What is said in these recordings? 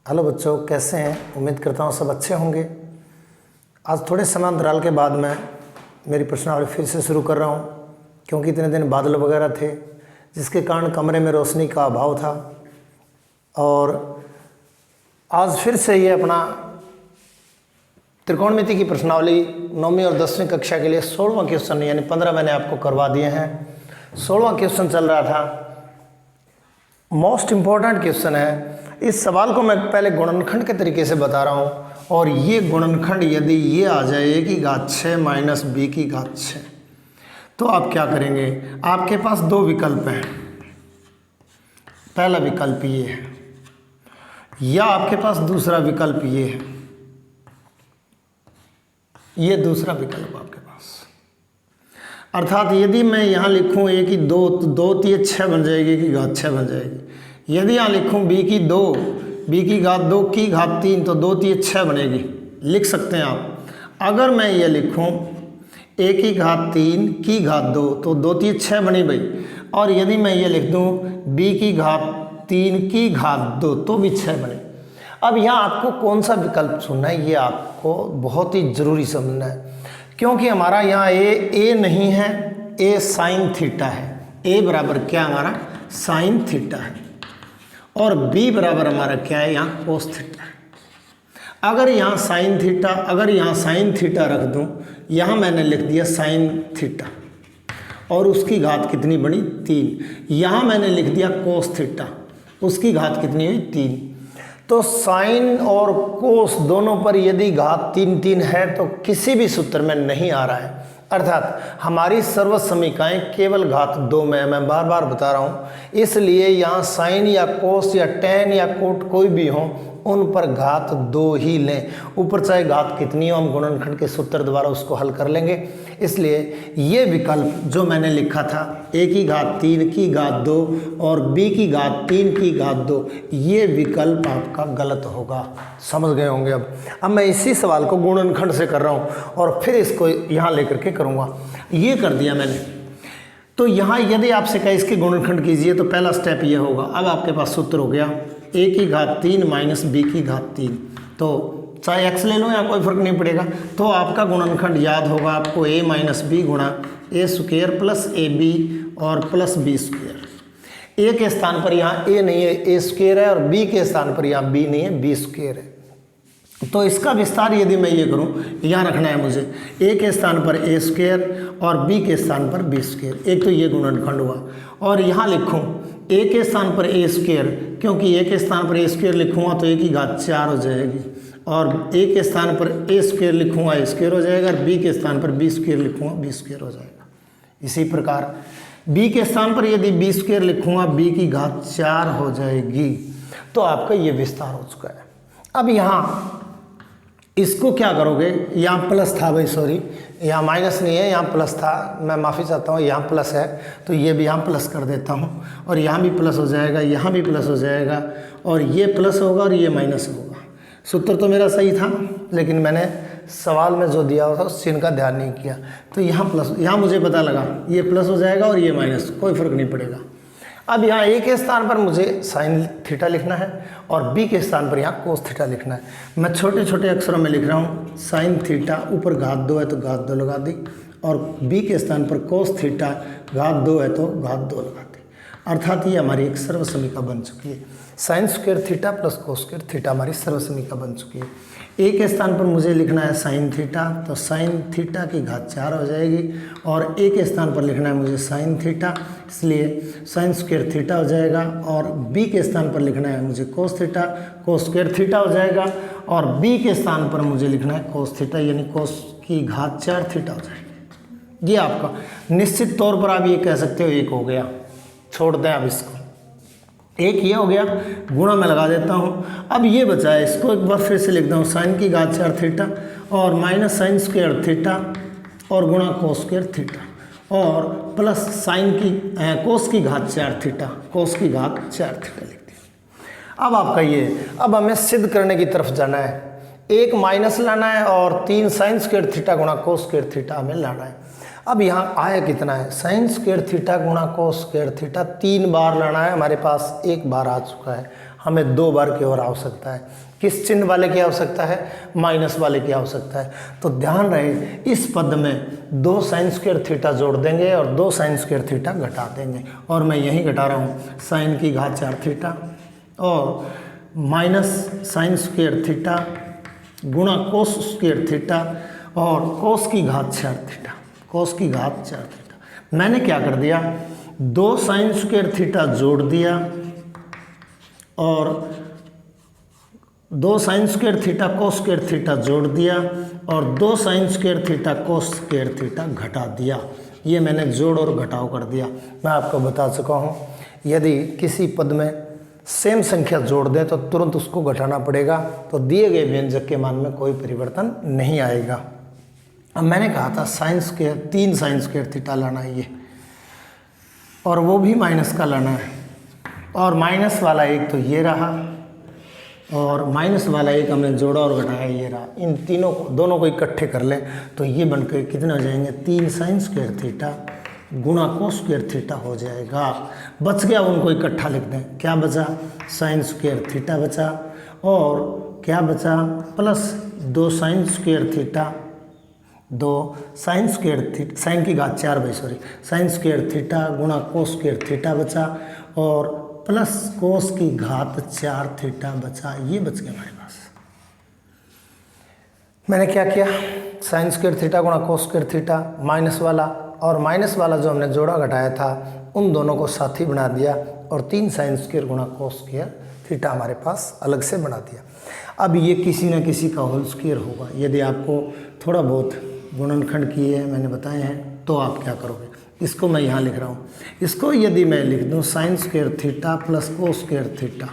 Hello बच्चों, कैसे हैं? उम्मीद करता हूँ सब अच्छे होंगे। आज थोड़े समय अंतराल के बाद मैं मेरी प्रश्नावली फिर से शुरू कर रहा हूँ, क्योंकि इतने दिन बादल वगैरह थे जिसके कारण कमरे में रोशनी का अभाव था। और आज फिर से ये अपना त्रिकोणमिति की प्रश्नावली 9वीं और 10वीं कक्षा के लिए 16वां क्वेश्चन यानी 15 मैंने आपको करवा दिए हैं। 16वां क्वेश्चन चल रहा था, मोस्ट इम्पॉर्टेंट क्वेश्चन है। इस सवाल को मैं पहले गुणनखंड के तरीके से बता रहा हूँ, और ये गुणनखंड यदि ये आ जाए a की घात 6 माइनस b की घात 6, तो आप क्या करेंगे? आपके पास दो विकल्प हैं। पहला विकल्प ये है, या आपके पास दूसरा विकल्प ये है। ये दूसरा विकल्प आपके पास, अर्थात यदि मैं यहाँ लिखूँ a की 2 तो 2 तिये 6 बन जाएगी, की घात 6 बन जाएगी। यदि यहाँ लिखूँ b की 2, b की घात 2 की घात 3 तो 2 तिये 6 बनेगी, लिख सकते हैं आप। अगर मैं ये लिखूँ a की घात 3 की घात 2 तो 2 तिये 6 बनी भाई। और यदि मैं ये लिख दूँ b की घात 3 की घात 2 तो भी 6 बने। अब यहाँ आपको कौन सा विकल्प चुनना है, ये आपको बहुत ही ज़रूरी समझना है, क्योंकि हमारा यहाँ a नहीं है, a साइन थीटा है। a बराबर क्या हमारा साइन थीटा है, और b बराबर हमारा क्या है, यहाँ कोस थीटा है। अगर यहाँ साइन थीटा, अगर यहाँ साइन थीटा रख दूँ, यहाँ मैंने लिख दिया साइन थीटा, और उसकी घात कितनी बनी 3। यहाँ मैंने लिख दिया कोस थीटा, उसकी घात कितनी हुई 3। तो साइन और कोस दोनों पर यदि घात 3 है तो किसी भी सूत्र में नहीं आ रहा है। अर्थात हमारी सर्व समीकरणाएं केवल घात 2 में, मैं बार बार बता रहा हूँ। इसलिए यहाँ साइन या कोस या टेन या कोट कोई भी हो, उन पर घात 2 ही लें। ऊपर चाहे घात कितनी हो, हम गुणनखंड के सूत्र द्वारा उसको हल कर लेंगे। इसलिए ये विकल्प जो मैंने लिखा था a की घात 3 की घात 2 और b की घात 3 की घात 2, ये विकल्प आपका गलत होगा। समझ गए होंगे। अब मैं इसी सवाल को गुणनखंड से कर रहा हूँ और फिर इसको यहाँ लेकर के करूँगा। ये कर दिया मैंने। तो यहाँ यदि आपसे कहे इसके गुणनखंड कीजिए तो पहला स्टेप ये होगा। अब आपके पास सूत्र हो गया a की घात 3 माइनस b की घात 3, तो चाहे x ले लो या कोई फर्क नहीं पड़ेगा। तो आपका गुणनखंड याद होगा आपको a माइनस बी गुणा ए स्क्वेयर प्लस ए बी और प्लस बी स्क्वेयर। a के स्थान पर यहाँ a नहीं है, a स्क्वेयर है, और b के स्थान पर यहाँ b नहीं है, b स्क्वेयर है। तो इसका विस्तार यदि मैं ये करूँ, यहाँ रखना है मुझे a के स्थान पर a स्क्वेयर और b के स्थान पर b स्क्वेयर। एक तो ये गुणनखंड हुआ। और यहाँ लिखूँ a के स्थान पर a स्क्वेयर, क्योंकि a के स्थान पर a स्क्वेयर लिखूँगा तो a की घात 4 हो जाएगी, और a के स्थान पर a स्क्वेयर लिखूँगा a स्क्वेयर हो जाएगा, और b के स्थान पर b स्क्वेयर लिखूँगा b स्क्वेयर हो जाएगा। इसी प्रकार b के स्थान पर यदि b स्क्वेयर लिखूँगा b की घात 4 हो जाएगी। तो आपका ये विस्तार हो चुका है। अब यहाँ इसको क्या करोगे, यहाँ प्लस था भाई, सॉरी यहाँ माइनस नहीं है, यहाँ प्लस था, मैं माफ़ी चाहता हूँ। यहाँ प्लस है तो ये भी यहाँ प्लस कर देता हूँ, और यहाँ भी प्लस हो जाएगा, यहाँ भी प्लस हो जाएगा, और ये प्लस होगा और ये माइनस होगा। सूत्र तो मेरा सही था, लेकिन मैंने सवाल में जो दिया था उस चिन्ह का ध्यान नहीं किया। तो यहाँ प्लस, यहाँ मुझे पता लगा ये प्लस हो जाएगा और ये माइनस, कोई फर्क नहीं पड़ेगा। अब यहाँ a के स्थान पर मुझे साइन थीटा लिखना है और b के स्थान पर यहाँ कोस थीटा लिखना है। मैं छोटे छोटे अक्षरों में लिख रहा हूँ। साइन थीटा ऊपर घात 2 है तो घात 2 लगा दी, और b के स्थान पर कोस थीटा घात 2 है तो घात 2 लगा दी। अर्थात ये हमारी एक सर्व समीकरण बन चुकी है। Sine square theta plus cos square theta हमारी सर्व समीकरण बन चुकी है। a के स्थान पर मुझे लिखना है साइन थीटा, तो साइन थीटा की घात 4 हो जाएगी, और a के स्थान पर लिखना है मुझे साइन थीटा, इसलिए साइन स्क्वायर थीटा हो जाएगा, और b के स्थान पर लिखना है मुझे कोस थीटा, कोस स्क्वायर थीटा हो जाएगा, और b के स्थान पर मुझे लिखना है कोस थीटा, यानी कोस की घात 4 थीटा हो जाएगी। ये आपका निश्चित तौर पर आप ये कह सकते हो एक हो गया। छोड़ दें अब इसको, एक ये हो गया, गुणा में लगा देता हूँ। अब ये बचा है, इसको एक बार फिर से लिखता हूँ, साइन की घात 4 थीटा और माइनस साइन स्क्वायर थीटा और गुणा कोस स्क्वायर थीटा, और प्लस साइन की कोस की घात 4 थीटा, कोस की घात 4 थीटा लिख दिया। अब आपका ये, अब हमें सिद्ध करने की तरफ जाना है। एक माइनस लाना है और 3 साइन स्क्वायर थीटा गुणा कोस स्क्वायर थीटा हमें लाना है। अब यहाँ आया कितना है, साइन स्क्वायर थीटा गुणा कोस स्क्वायर थीटा 3 बार लाना है। हमारे पास एक बार आ चुका है, हमें 2 बार की और आवश्यकता है। किस चिन्ह वाले की आवश्यकता है? माइनस वाले की आवश्यकता है। तो ध्यान रहे इस पद में 2 साइन स्क्वायर थीटा जोड़ देंगे और 2 साइन स्क्वायर थीटा घटा देंगे, और मैं यही घटा रहा हूँ साइन की घात 4 थीटा और माइनस साइन स्क्वायर थीटा गुणा कोस स्क्वायर थीटा और कोस की घात 4 थीटा, कोस की घात 4 थीटा। मैंने क्या कर दिया, 2 साइन स्क्वायर थीटा जोड़ दिया और 2 sine square theta cos square theta जोड़ दिया और 2 sine square theta cos square theta घटा दिया। ये मैंने जोड़ और घटाव कर दिया। मैं आपको बता चुका हूँ यदि किसी पद में सेम संख्या जोड़ दें तो तुरंत उसको घटाना पड़ेगा, तो दिए गए व्यंजक के मान में कोई परिवर्तन नहीं आएगा। अब मैंने कहा था sine square 3 sign square theta लाना है ये, और वो भी माइनस का लाना है, और माइनस वाला एक तो ये रहा और माइनस वाला एक हमने जोड़ा और घटाया ये रहा। इन तीनों को दोनों को इकट्ठे कर लें तो ये बनकर कितने हो जाएंगे, 3 साइन स्क्वायर थीटा गुणा कोस स्क्वायर थीटा हो जाएगा। बच गया उनको इकट्ठा लिख दें, क्या बचा, साइन स्क्वायर थीटा बचा और क्या बचा, plus 2 sine square theta, 2 sine square theta, sine की घात 4 भाई सॉरी, साइन स्क्वायर थीटा गुणा कोस स्क्वायर थीटा बचा और प्लस कोस की घात 4 थीटा बचा। ये बच गया हमारे पास। मैंने क्या किया, साइन स्क्वायर थीटा गुणा कोस स्क्वायर थीटा माइनस वाला और माइनस वाला जो हमने जोड़ा घटाया था उन दोनों को साथी बना दिया और 3 साइन स्क्वायर गुणा कोस स्क्वायर थीटा हमारे पास अलग से बना दिया। अब ये किसी न किसी का होल स्क्वायर होगा। यदि आपको थोड़ा बहुत गुणनखंड किए हैं मैंने बताए हैं तो आप क्या करोगे, इसको मैं यहाँ लिख रहा हूँ, इसको यदि मैं लिख दूँ sign square theta plus cos square theta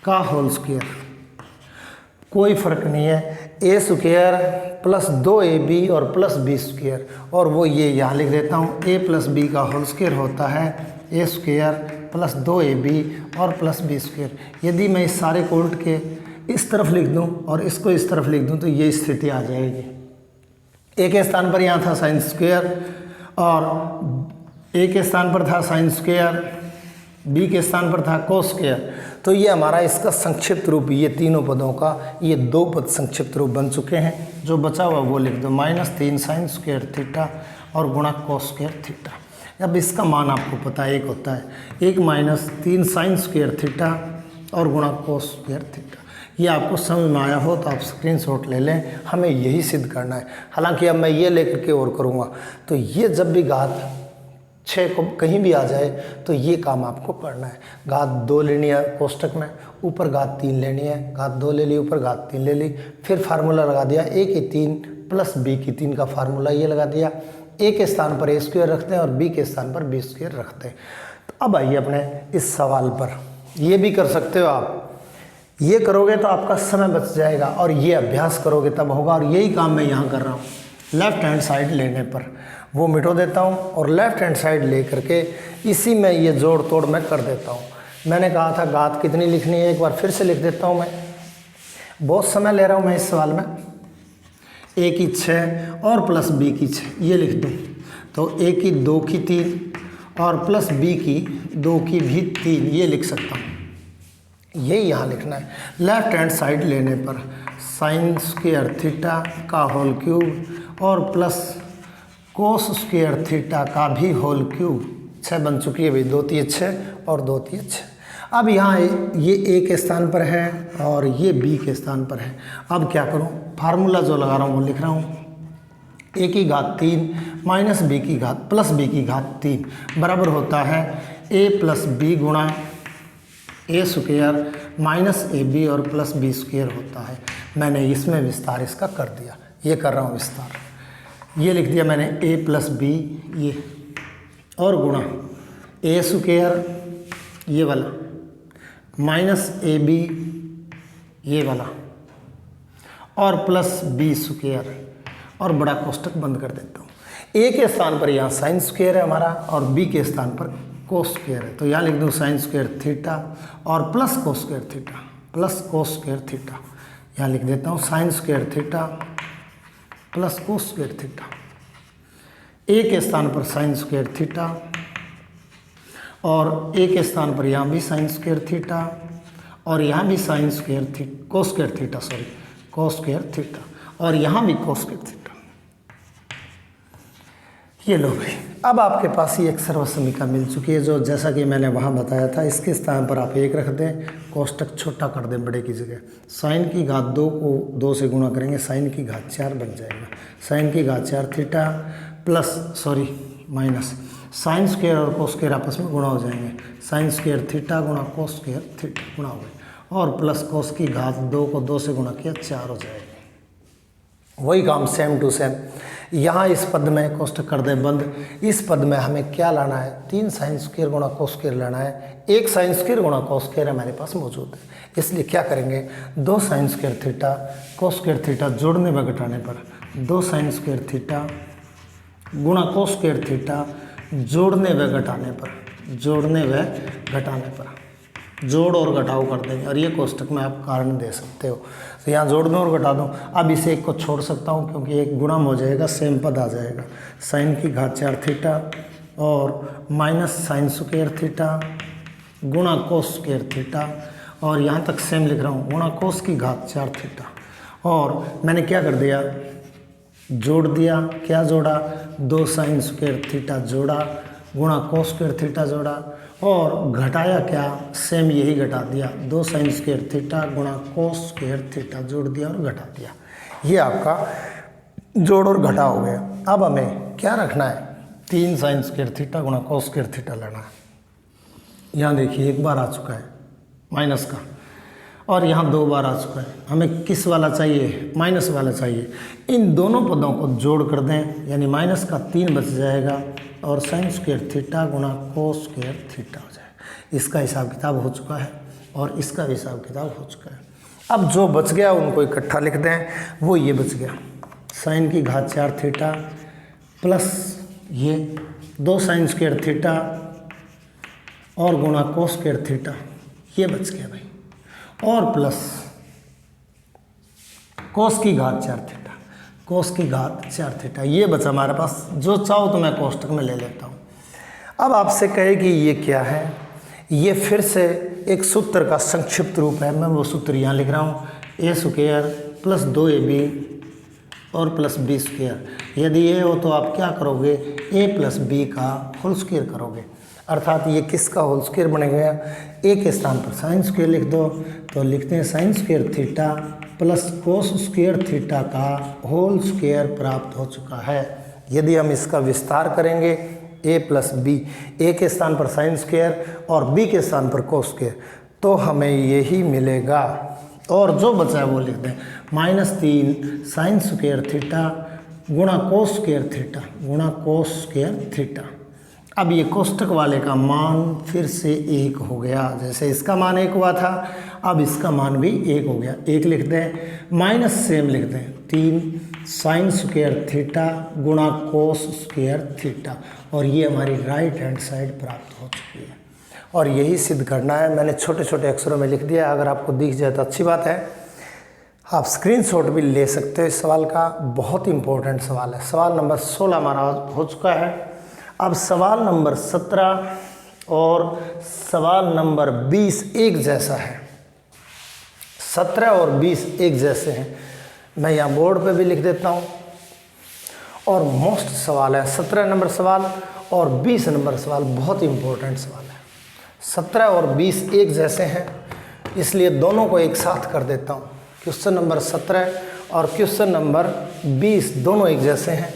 का होल स्क्वायर, कोई फर्क नहीं है, ए स्क्वायर प्लस 2ab और प्लस बी स्क्वायर, और वो ये यहाँ लिख देता हूँ a प्लस बी का होल स्क्वायर होता है ए स्क्वायर प्लस 2ab और प्लस बी स्क्वायर। यदि मैं इस सारे को उल्ट के इस तरफ लिख दूँ और इसको इस तरफ लिख दूँ तो ये स्थिति आ जाएगी। ए के स्थान पर यहाँ था साइन स्क्वायर और ए के स्थान पर था साइन स्क्वायर, बी के स्थान पर था कोस स्क्वायर, तो ये हमारा इसका संक्षिप्त रूप, ये तीनों पदों का ये 2 पद संक्षिप्त रूप बन चुके हैं। जो बचा हुआ वो लिख दो -3 साइन स्क्वायर थीटा और गुणा कोस स्क्वायर थीटा। अब इसका मान आपको पता है, एक होता है 1 -3 साइन स्क्वायर थीटा और गुणा कोस स्क्वायर थीटा। ये आपको समझ में आया हो तो आप स्क्रीनशॉट ले लें, हमें यही सिद्ध करना है। हालांकि अब मैं ये लेकर के और करूँगा, तो ये जब भी घात 6 को कहीं भी आ जाए तो ये काम आपको करना है। घात 2 लेनी है कोष्टक में, ऊपर घात 3 लेनी है, घात 2 ले ली, ऊपर घात 3 ले ली, फिर फार्मूला लगा दिया a की 3 प्लस b की 3 का फार्मूला ये लगा दिया। a के स्थान पर a स्क्वायर रखते हैं और b के स्थान पर b स्क्वायर रखते हैं। तो अब आइए अपने इस सवाल पर, ये भी कर सकते हो आप, ये करोगे तो आपका समय बच जाएगा और ये अभ्यास करोगे तब होगा, और यही काम मैं यहाँ कर रहा हूँ। लेफ्ट हैंड साइड लेने पर वो मिटो देता हूँ और लेफ्ट हैंड साइड ले करके इसी में ये जोड़ तोड़ मैं कर देता हूँ। मैंने कहा था घात कितनी लिखनी है, एक बार फिर से लिख देता हूँ। मैं बहुत समय ले रहा हूँ मैं इस सवाल में। a की 6 और प्लस b की 6 ये लिख दूँ तो a की 2 की 3 और प्लस b की 2 की भी 3 ये लिख सकता हूँ। ये यहाँ लिखना है। लेफ्ट हैंड साइड लेने पर साइन स्क्वायर थीटा का होल क्यूब और प्लस कोस स्क्वायर थीटा का भी होल क्यूब, 6 बन चुकी है भाई, 2 3 6 और 2 3 6। अब यहाँ ये a के स्थान पर है और ये b के स्थान पर है। अब क्या करूँ, फार्मूला जो लगा रहा हूँ वो लिख रहा हूँ, a की घात 3 माइनस b की घात प्लस b की घात 3 बराबर होता है a प्लस b गुणा a स्क्वायर माइनस ab और प्लस b स्क्वायर होता है। मैंने इसमें विस्तार इसका कर दिया, ये कर रहा हूँ विस्तार, ये लिख दिया मैंने a प्लस b ये और गुणा a स्क्वायर ये वाला माइनस ab ये वाला और प्लस b स्क्वायर और बड़ा कोष्टक बंद कर देता हूँ। a के स्थान पर यहाँ साइन स्क्वायर है हमारा और b के स्थान पर कोस स्क्वायर है, तो यहाँ लिख दूँ साइन स्क्वायर थीटा और plus cos square theta, plus cos square theta. यहाँ लिख देता हूँ sign square theta plus cos square theta. a के स्थान पर साइन स्क्वायर थीटा और a के स्थान पर यहाँ भी साइन स्क्वायर थीटा और यहाँ भी sign square theta cos square theta cos square theta और यहाँ भी कोस स्क्वायर थीटा। ये लो भाई, अब आपके पास ये एक सर्वसमीका मिल चुकी है जो जैसा कि मैंने वहाँ बताया था। इसके स्थान पर आप 1 रख दें, कोष्टक छोटा कर दें बड़े की जगह। साइन की घात 2 को 2 से गुणा करेंगे, साइन की घात 4 बन जाएगा। साइन की घात 4 थीटा माइनस साइन स्क्वायर और कोस स्क्वायर आपस में गुणा हो जाएंगे। साइन स्क्वायर थीटा गुणा कोस स्क्वायर थीटा गुणा हो गए और प्लस कोस की घात 2 को 2 से गुणा किया 4 हो जाएगा। वही काम सेम टू सेम यहाँ इस पद में कोष्टक कर दें बंद। इस पद में हमें क्या लाना है, 3 साइन स्क्वायर गुणा कोस स्क्वायर लाना है। 1 साइन स्क्वायर गुणा कोस स्क्वायर हमारे पास मौजूद है, इसलिए क्या करेंगे 2 sine square theta cos square theta जोड़ने व घटाने पर 2 साइन स्क्वायर थीटा गुणा कोस स्क्वायर थीटा जोड़ने व घटाने पर जोड़ और घटाव कर देंगे और ये कोष्टक में आप कारण दे सकते हो। तो यहाँ जोड़ दूँ और घटा दूँ। अब इसे एक को छोड़ सकता हूँ क्योंकि एक गुणम हो जाएगा, सेम पद आ जाएगा। साइन की घात 4 थीटा और माइनस साइन स्क्वायर थीटा गुणा कोस स्क्वायर थीटा और यहाँ तक सेम लिख रहा हूँ गुणा कोस की घात 4 थीटा। और मैंने क्या कर दिया, जोड़ दिया। क्या जोड़ा, 2 साइन स्क्वायर थीटा जोड़ा गुणा कोस स्क्वायर थीटा जोड़ा और घटाया क्या, सेम यही घटा दिया। 2 साइन स्क्वायर थीटा गुणा कोस स्क्वायर थीटा जोड़ दिया और घटा दिया। ये आपका जोड़ और घटा हो गया। अब हमें क्या रखना है, 3 साइन स्क्वायर थीटा गुणा कोस स्क्वायर थीटा लेना है। यहाँ देखिए एक बार आ चुका है माइनस का और यहाँ 2 बार आ चुका है। हमें किस वाला चाहिए, माइनस वाला चाहिए। इन दोनों पदों को जोड़ कर दें, यानी माइनस का 3 बच जाएगा और साइन स्क्वायर थीटा गुणा कोस स्क्वायर थीटा हो जाए। इसका हिसाब किताब हो चुका है और इसका भी हिसाब किताब हो चुका है। अब जो बच गया उनको इकट्ठा लिख दें, वो ये बच गया साइन की घात 4 थीटा प्लस ये 2 साइन स्क्वायर थीटा और गुणा कोस स्क्वायर थीटा, ये बच गया भाई, और प्लस कोस की घात 4 थीटा कोस की घात 4 थीटा, ये बचा हमारे पास। जो चाहो तो मैं कोष्टक में ले लेता हूँ। अब आपसे कहे कि ये क्या है, ये फिर से एक सूत्र का संक्षिप्त रूप है। मैं वो सूत्र यहाँ लिख रहा हूँ, ए स्क्वायर प्लस 2ab और प्लस बी स्क्वायर। यदि ये हो तो आप क्या करोगे, a प्लस बी का होल स्क्वायर करोगे, अर्थात ये किसका होल स्क्वायर बनेगा। ए के स्थान पर साइन स्क्वायर लिख दो तो लिखते हैं sign square theta plus cos square theta का होल स्क्वायर प्राप्त हो चुका है। यदि हम इसका विस्तार करेंगे a प्लस बी, ए के स्थान पर साइन स्क्वायर और बी के स्थान पर कोस स्क्वायर, तो हमें यही मिलेगा। और जो बचा है वो लिख दें -3 साइन स्क्वायर थीटा गुणा कोस स्क्वायर थीटा गुणा कोस स्क्वायर थीटा। अब ये कोष्टक वाले का मान फिर से 1 हो गया, जैसे इसका मान 1 हुआ था अब इसका मान भी 1 हो गया। 1 लिख दें माइनस सेम लिख दें 3 साइन स्क्वायर थीटा गुणा कोस स्क्वायर थीटा, और ये हमारी राइट हैंड साइड प्राप्त हो चुकी है। और यही सिद्ध करना है। मैंने छोटे छोटे अक्षरों में लिख दिया, अगर आपको दिख जाए तो अच्छी बात है। आप स्क्रीनशॉट भी ले सकते हो इस सवाल का, बहुत इंपॉर्टेंट सवाल है। सवाल नंबर 16 हमारा हो चुका है। अब सवाल नंबर 17 और सवाल नंबर 20 एक जैसा है। 17 और 20 एक जैसे हैं। मैं यहाँ बोर्ड पे भी लिख देता हूँ। और मोस्ट सवाल है 17 नंबर सवाल और 20 नंबर सवाल, बहुत इंपॉर्टेंट सवाल है। 17 और 20 एक जैसे हैं, इसलिए दोनों को एक साथ कर देता हूँ। क्वेश्चन नंबर 17 और क्वेश्चन नंबर 20 दोनों एक जैसे हैं।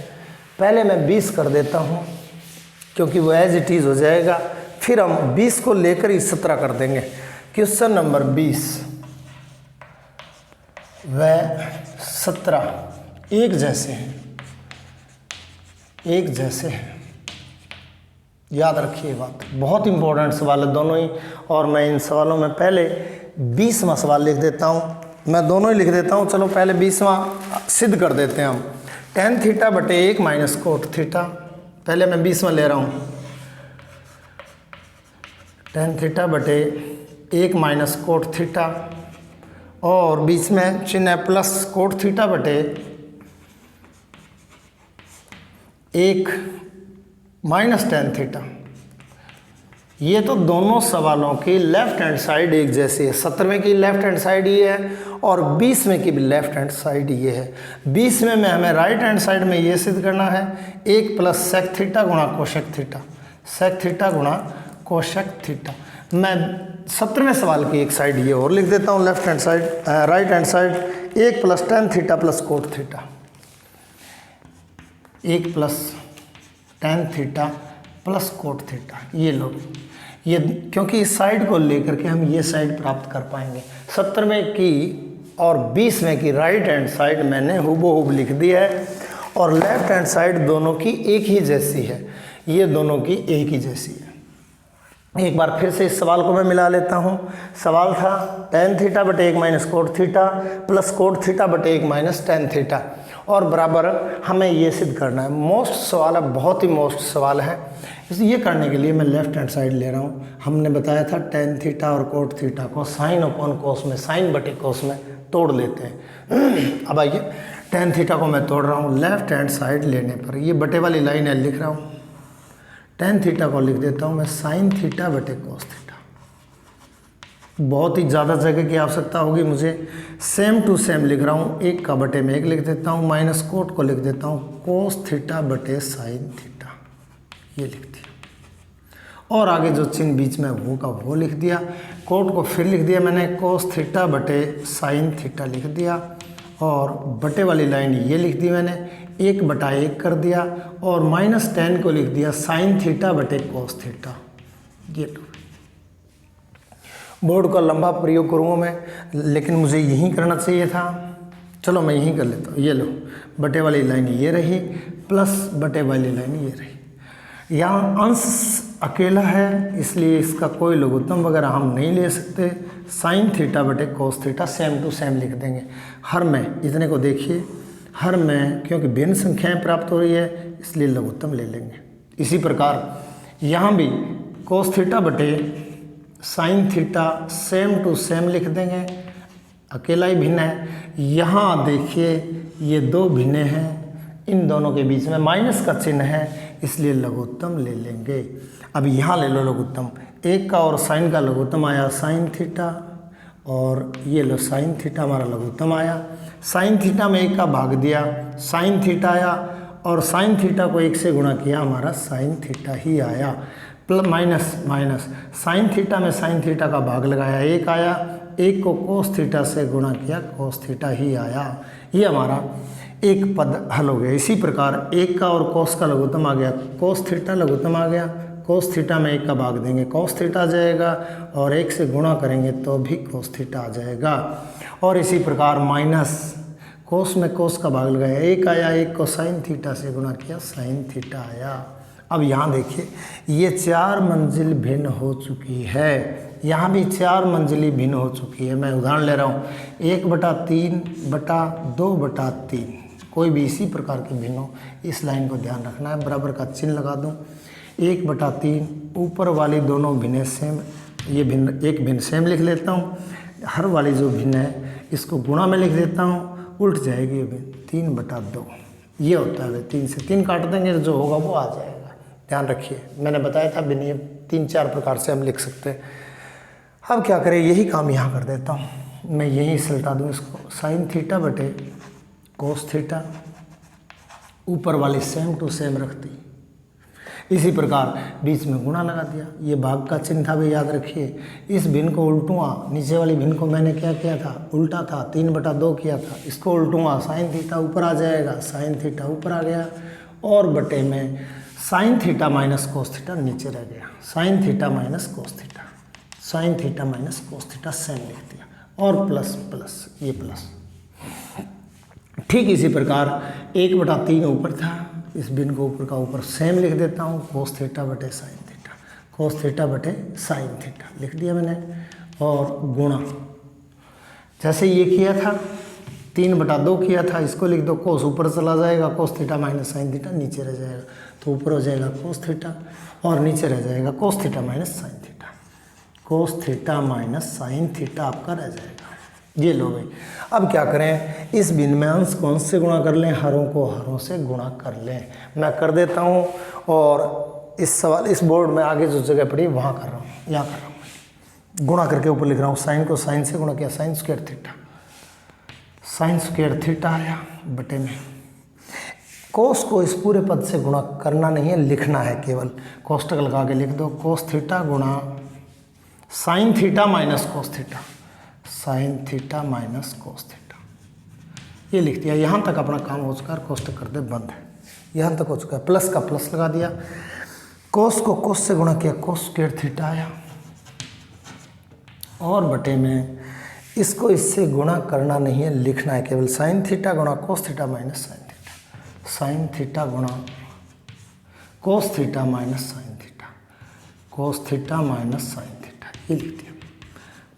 पहले मैं 20 कर देता हूँ क्योंकि वो एज इट इज़ हो जाएगा, फिर हम 20 को लेकर ही 17 कर देंगे। क्वेश्चन नंबर 20 व 17 एक जैसे हैं, एक जैसे हैं। याद रखिए बात, बहुत इंपॉर्टेंट सवाल है दोनों ही। और मैं इन सवालों में पहले 20वां सवाल लिख देता हूँ। मैं दोनों ही लिख देता हूँ। चलो पहले 20वां सिद्ध कर देते हैं हम। tan थीटा बटे 1 माइनस कोट थीटा, पहले मैं 20वां ले रहा हूँ। tan थीटा बटे 1 माइनस कोट थीटा और बीच में चिन्ह है प्लस कोट थीटा बटे 1 माइनस tan थीटा। ये तो दोनों सवालों की लेफ्ट हैंड साइड एक जैसी है। 17वें की लेफ्ट हैंड साइड ये है और 20वें की भी लेफ्ट हैंड साइड ये है। 20वें में हमें राइट हैंड साइड में ये सिद्ध करना है 1 प्लस सेक थीटा गुणा कोशक थीटा, सेक थीटा गुणा कोशक थीटा। मैं 17वें सवाल की एक साइड ये और लिख देता हूँ left hand side, right hand side 1 plus tan theta plus cot theta, 1 plus tan theta plus cot theta. ये लो, ये क्योंकि इस साइड को लेकर के हम ये साइड प्राप्त कर पाएंगे। 17वें की और 20वें की राइट हैंड साइड मैंने हुबहू लिख दी है और लेफ्ट हैंड साइड दोनों की एक ही जैसी है, ये दोनों की एक ही जैसी है। एक बार फिर से इस सवाल को मैं मिला लेता हूँ। सवाल था टेन थीटा बटे 1 minus cot theta plus cot theta बटे 1 माइनस टेन थीटा और बराबर हमें ये सिद्ध करना है। मोस्ट सवाल है, बहुत ही मोस्ट सवाल है। इसलिए ये करने के लिए मैं लेफ्ट हैंड साइड ले रहा हूँ। हमने बताया था टेन थीटा और कोट थीटा को साइन अपॉन कोस में, साइन बटे कोस में तोड़ लेते हैं। अब आइए टेन थीटा को मैं तोड़ रहा हूँ लेफ्ट हैंड साइड लेने पर। ये बटे वाली लाइन है, लिख रहा हूँ टेन थीटा को लिख देता हूँ मैं साइन थीटा बटे कोस थीटा। बहुत ही ज़्यादा जगह की आवश्यकता होगी मुझे, सेम टू सेम लिख रहा हूँ। 1 का बटे में 1 लिख देता हूँ, माइनस कोट को लिख देता हूँ कोस थीटा बटे साइन थीटा, ये लिख दिया। और आगे जो चिन्ह बीच में वो का वो लिख दिया। कोट को फिर लिख दिया मैंने कोस थीटा बटे साइन थीटा लिख दिया और बटे वाली लाइन ये लिख दी मैंने, 1 बटा 1 कर दिया और माइनस 10 को लिख दिया साइन थीटा बटे कोस थीटा। ये लो, बोर्ड का लंबा प्रयोग करूँगा मैं, लेकिन मुझे यही करना चाहिए था। चलो मैं यही कर लेता हूँ। ये लो, बटे वाली लाइन ये रही प्लस बटे वाली लाइन ये रही। यहाँ अंश अकेला है इसलिए इसका कोई लघुत्तम वगैरह हम नहीं ले सकते। साइन थीटा बटे cos theta same to same लिख देंगे। हर में इतने को देखिए, हर में क्योंकि भिन्न संख्याएं प्राप्त हो रही है इसलिए लघुत्तम ले लेंगे। इसी प्रकार यहाँ भी कोस थीटा बटे sine theta same to same लिख देंगे, अकेला ही भिन्न है। यहाँ देखिए ये दो भिन्न हैं, इन दोनों के बीच में माइनस का चिन्ह है इसलिए लघुत्तम ले लेंगे। अब यहाँ ले लो लघुत्तम, 1 का और साइन का लघुत्तम आया साइन थीटा और ये लो साइन थीटा हमारा लघुत्तम आया। साइन थीटा में 1 का भाग दिया, साइन थीटा आया और साइन थीटा को 1 से गुणा किया, हमारा साइन थीटा ही आया। Plus minus minus sine theta में साइन थीटा का भाग लगाया, 1 आया, 1 को कोस थीटा से गुणा किया, कोस थीटा ही आया। ये हमारा एक पद हल हो गया। इसी प्रकार 1 का और कोस का लघुत्तम आ गया, कोस थीटा लघुत्तम आ गया, कोस थीटा में 1 का भाग देंगे कोस थीटा आ जाएगा और 1 से गुणा करेंगे तो भी कोस थीटा आ जाएगा। और इसी प्रकार माइनस कोस में कोस का भाग लगाया, 1 आया, 1 को साइन थीटा से गुणा किया, साइन थीटा आया। अब यहाँ देखिए ये 4 मंजिल भिन्न हो चुकी है, यहाँ भी 4 मंजिली भिन्न हो चुकी है। मैं उदाहरण ले रहा हूँ 1/3/2/3, कोई भी इसी प्रकार की भिन्न हो, इस लाइन को ध्यान रखना है। बराबर का चिन्ह लगा दूँ, 1/3 ऊपर वाली दोनों भिन्न सेम, ये भिन्न एक भिन्न सेम लिख लेता हूँ। हर वाली जो भिन्न है इसको गुणा में लिख देता हूँ, उल्ट जाएगी ये भिन्न, 3/2 ये होता है। 3 से 3 काट देंगे जो होगा वो आ जाएगा। ध्यान रखिए मैंने बताया था भिन्न 3-4 प्रकार से हम लिख सकते हैं। अब क्या करें, यही काम यहाँ कर देता हूँ मैं, यहीं सलटा दूँ इसको, साइन थीटा बटे कोस थीटा, ऊपर वाली सेम टू सेम रख दी। इसी प्रकार बीच में गुणा लगा दिया, ये भाग का चिन्ह था भी याद रखिए। इस भिन्न को उल्टूँगा, नीचे वाली भिन्न को मैंने क्या किया था, उल्टा था, 3/2 किया था, इसको उल्टूँगा, साइन थीटा ऊपर आ जाएगा, साइन थीटा ऊपर आ गया और बटे में sign theta minus cos theta नीचे रह गया, sign theta minus cos theta, sine theta minus cos theta same लिख दिया और प्लस प्लस ये प्लस। ठीक इसी प्रकार 1/3 ऊपर था, इस भिन्न को ऊपर का ऊपर सेम लिख देता हूँ, कोस थीटा बटे साइन थीटा, कोस थीटा बटे साइन थीटा लिख दिया मैंने और गुणा। जैसे ये किया था 3/2 किया था, इसको लिख दो, कोस ऊपर चला जाएगा, कोस थीटा माइनस साइन थीटा नीचे रह जाएगा, तो ऊपर हो जाएगा कोस थीटा और नीचे रह जाएगा कोस theta minus sine theta, cos theta minus sine theta आपका रह जाएगा। ये लो भाई। अब क्या करें, इस भिन्न में अंश को अंश से गुणा कर लें, हरों को हरों से गुणा कर लें। मैं कर देता हूँ और इस सवाल इस बोर्ड में आगे जो जगह पड़ी वहाँ कर रहा हूँ, यहाँ कर रहा हूँ, गुणा करके ऊपर लिख रहा हूँ। साइन को साइन से गुणा किया, sign square theta, sine square theta आया बटे में कोस को इस पूरे पद से गुणा करना नहीं है, लिखना है केवल, कोष्टक लगा के लिख दो। कोस थीटा गुणा sine theta minus cos theta, sine theta minus cos theta, ये लिख दिया। यहाँ तक अपना काम हो चुका है, कोष्टक कर दे बंद है, यहाँ तक हो चुका है। प्लस का प्लस लगा दिया, कोस को कोस से गुणा किया, कोस स्क्वायर थीटा आया और बटे में इसको इससे गुणा करना नहीं है, लिखना है केवल। साइन थीटा गुणा cos theta minus sine theta, sine theta गुणा cos theta minus sine theta, cos theta minus sine theta, ये लिख दिया।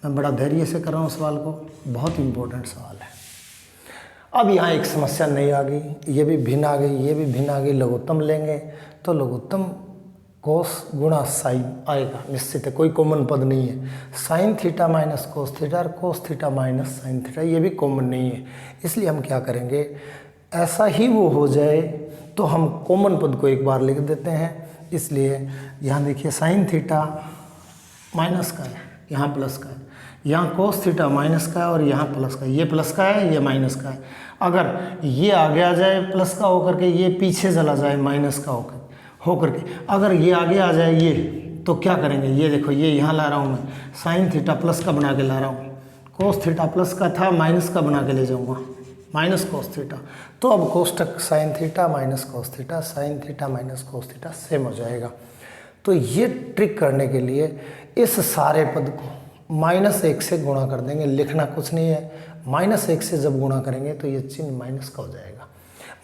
मैं बड़ा धैर्य से कर रहा हूँ सवाल को, बहुत इंपॉर्टेंट सवाल है। अब यहाँ एक समस्या नहीं आ गई, ये भी भिन्न आ गई, ये भी भिन्न आ गई। लघुत्तम लेंगे तो लघुत्तम कोस गुणा साइन आएगा, निश्चित है, कोई कॉमन पद नहीं है। Sine theta minus cos theta और cos theta minus sine theta, ये भी कॉमन नहीं है। इसलिए हम क्या करेंगे, ऐसा ही वो हो जाए तो हम कॉमन पद को एक बार लिख देते हैं। इसलिए यहाँ देखिए साइन थीटा माइनस का है, यहाँ प्लस का है, यहाँ कोस थीटा माइनस का है और यहाँ प्लस का है। ये प्लस का है, ये माइनस का है। अगर ये आगे आ जाए प्लस का होकर के, ये पीछे चला जाए माइनस का होकर के, अगर ये आगे आ जाए ये, तो क्या करेंगे, ये देखो ये यहाँ ला रहा हूँ मैं, साइन थीटा प्लस का बना के ला रहा हूँ, कोस थीटा प्लस का था माइनस का बना के ले जाऊँगा, माइनस कोस थीटा। तो अब कोष्टक sine theta minus cos theta, sine theta minus cos theta same हो जाएगा। तो ये ट्रिक करने के लिए इस सारे पद को -1 से गुणा कर देंगे, लिखना कुछ नहीं है। -1 से जब गुणा करेंगे तो ये चिन्ह माइनस का हो जाएगा,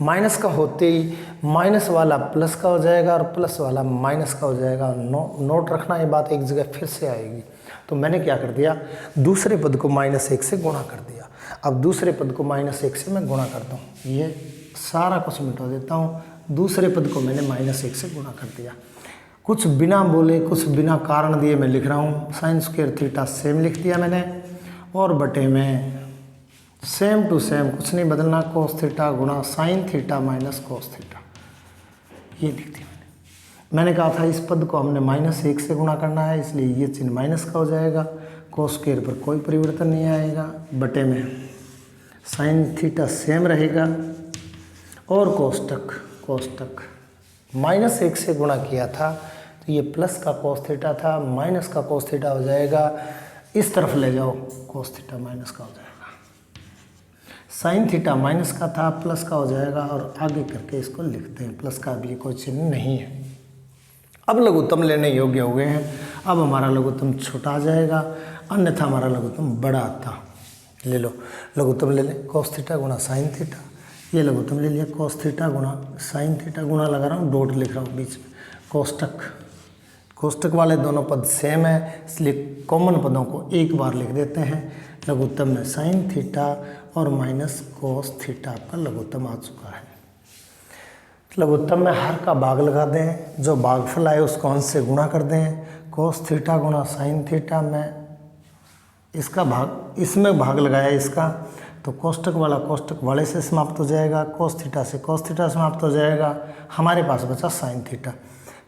माइनस का होते ही माइनस वाला प्लस का हो जाएगा और प्लस वाला माइनस का हो जाएगा। नोट रखना, ये बात एक जगह फिर से आएगी। तो मैंने क्या कर दिया, दूसरे पद को -1 से गुणा कर दिया। अब दूसरे पद को -1 से मैं गुणा करता हूँ, ये सारा कुछ मिटा देता हूँ। दूसरे पद को मैंने -1 से गुणा कर दिया, कुछ बिना बोले कुछ बिना कारण दिए मैं लिख रहा हूँ। साइन स्क्वायर थीटा सेम लिख दिया मैंने और बटे में सेम टू सेम, कुछ नहीं बदलना, कोस थीटा गुणा sine theta minus cos theta, ये लिख दिया मैंने कहा था इस पद को हमने -1 से गुणा करना है, इसलिए ये चिन्ह माइनस का हो जाएगा। कोस स्क्वायर पर कोई परिवर्तन नहीं आएगा, बटे में साइन थीटा सेम रहेगा और कोष्टक -1 से गुणा किया था तो ये प्लस का कोस थीटा था, माइनस का कोस थीटा हो जाएगा। इस तरफ ले जाओ, कोस थीटा माइनस का हो जाएगा। साइन थीटा माइनस का था, प्लस का हो जाएगा और आगे करके इसको लिखते हैं, प्लस का भी कोई चिन्ह नहीं है। अब लघुत्तम लेने योग्य हो गए हैं। अब हमारा लघुत्तम छोटा आ जाएगा, अन्यथा हमारा लघुत्तम बड़ा आता। ले लो लघुत्तम ले लें, कोस थीटा गुणा साइन थीटा, ये लघुत्तम ले लिया, कोस थीटा गुणा साइन थीटा, गुणा लगा रहा हूँ, डॉट लिख रहा हूँ बीच में। कोष्टक वाले दोनों पद सेम है, इसलिए कॉमन पदों को एक बार लिख देते हैं। लघुत्तम में साइन थीटा और माइनस कोस थीटा आपका लघुत्तम आ चुका है। लघुत्तम में हर का भाग लगा दें, जो भागफल आए उसको अंश से गुणा कर दें। कोस थीटा गुणा साइन थीटा में इसका भाग, इसमें भाग लगाया इसका, तो कोष्टक वाला कोष्टक वाले से समाप्त हो जाएगा, कोस थीटा से कोस थीटा समाप्त हो जाएगा। हमारे पास बचा साइन थीटा।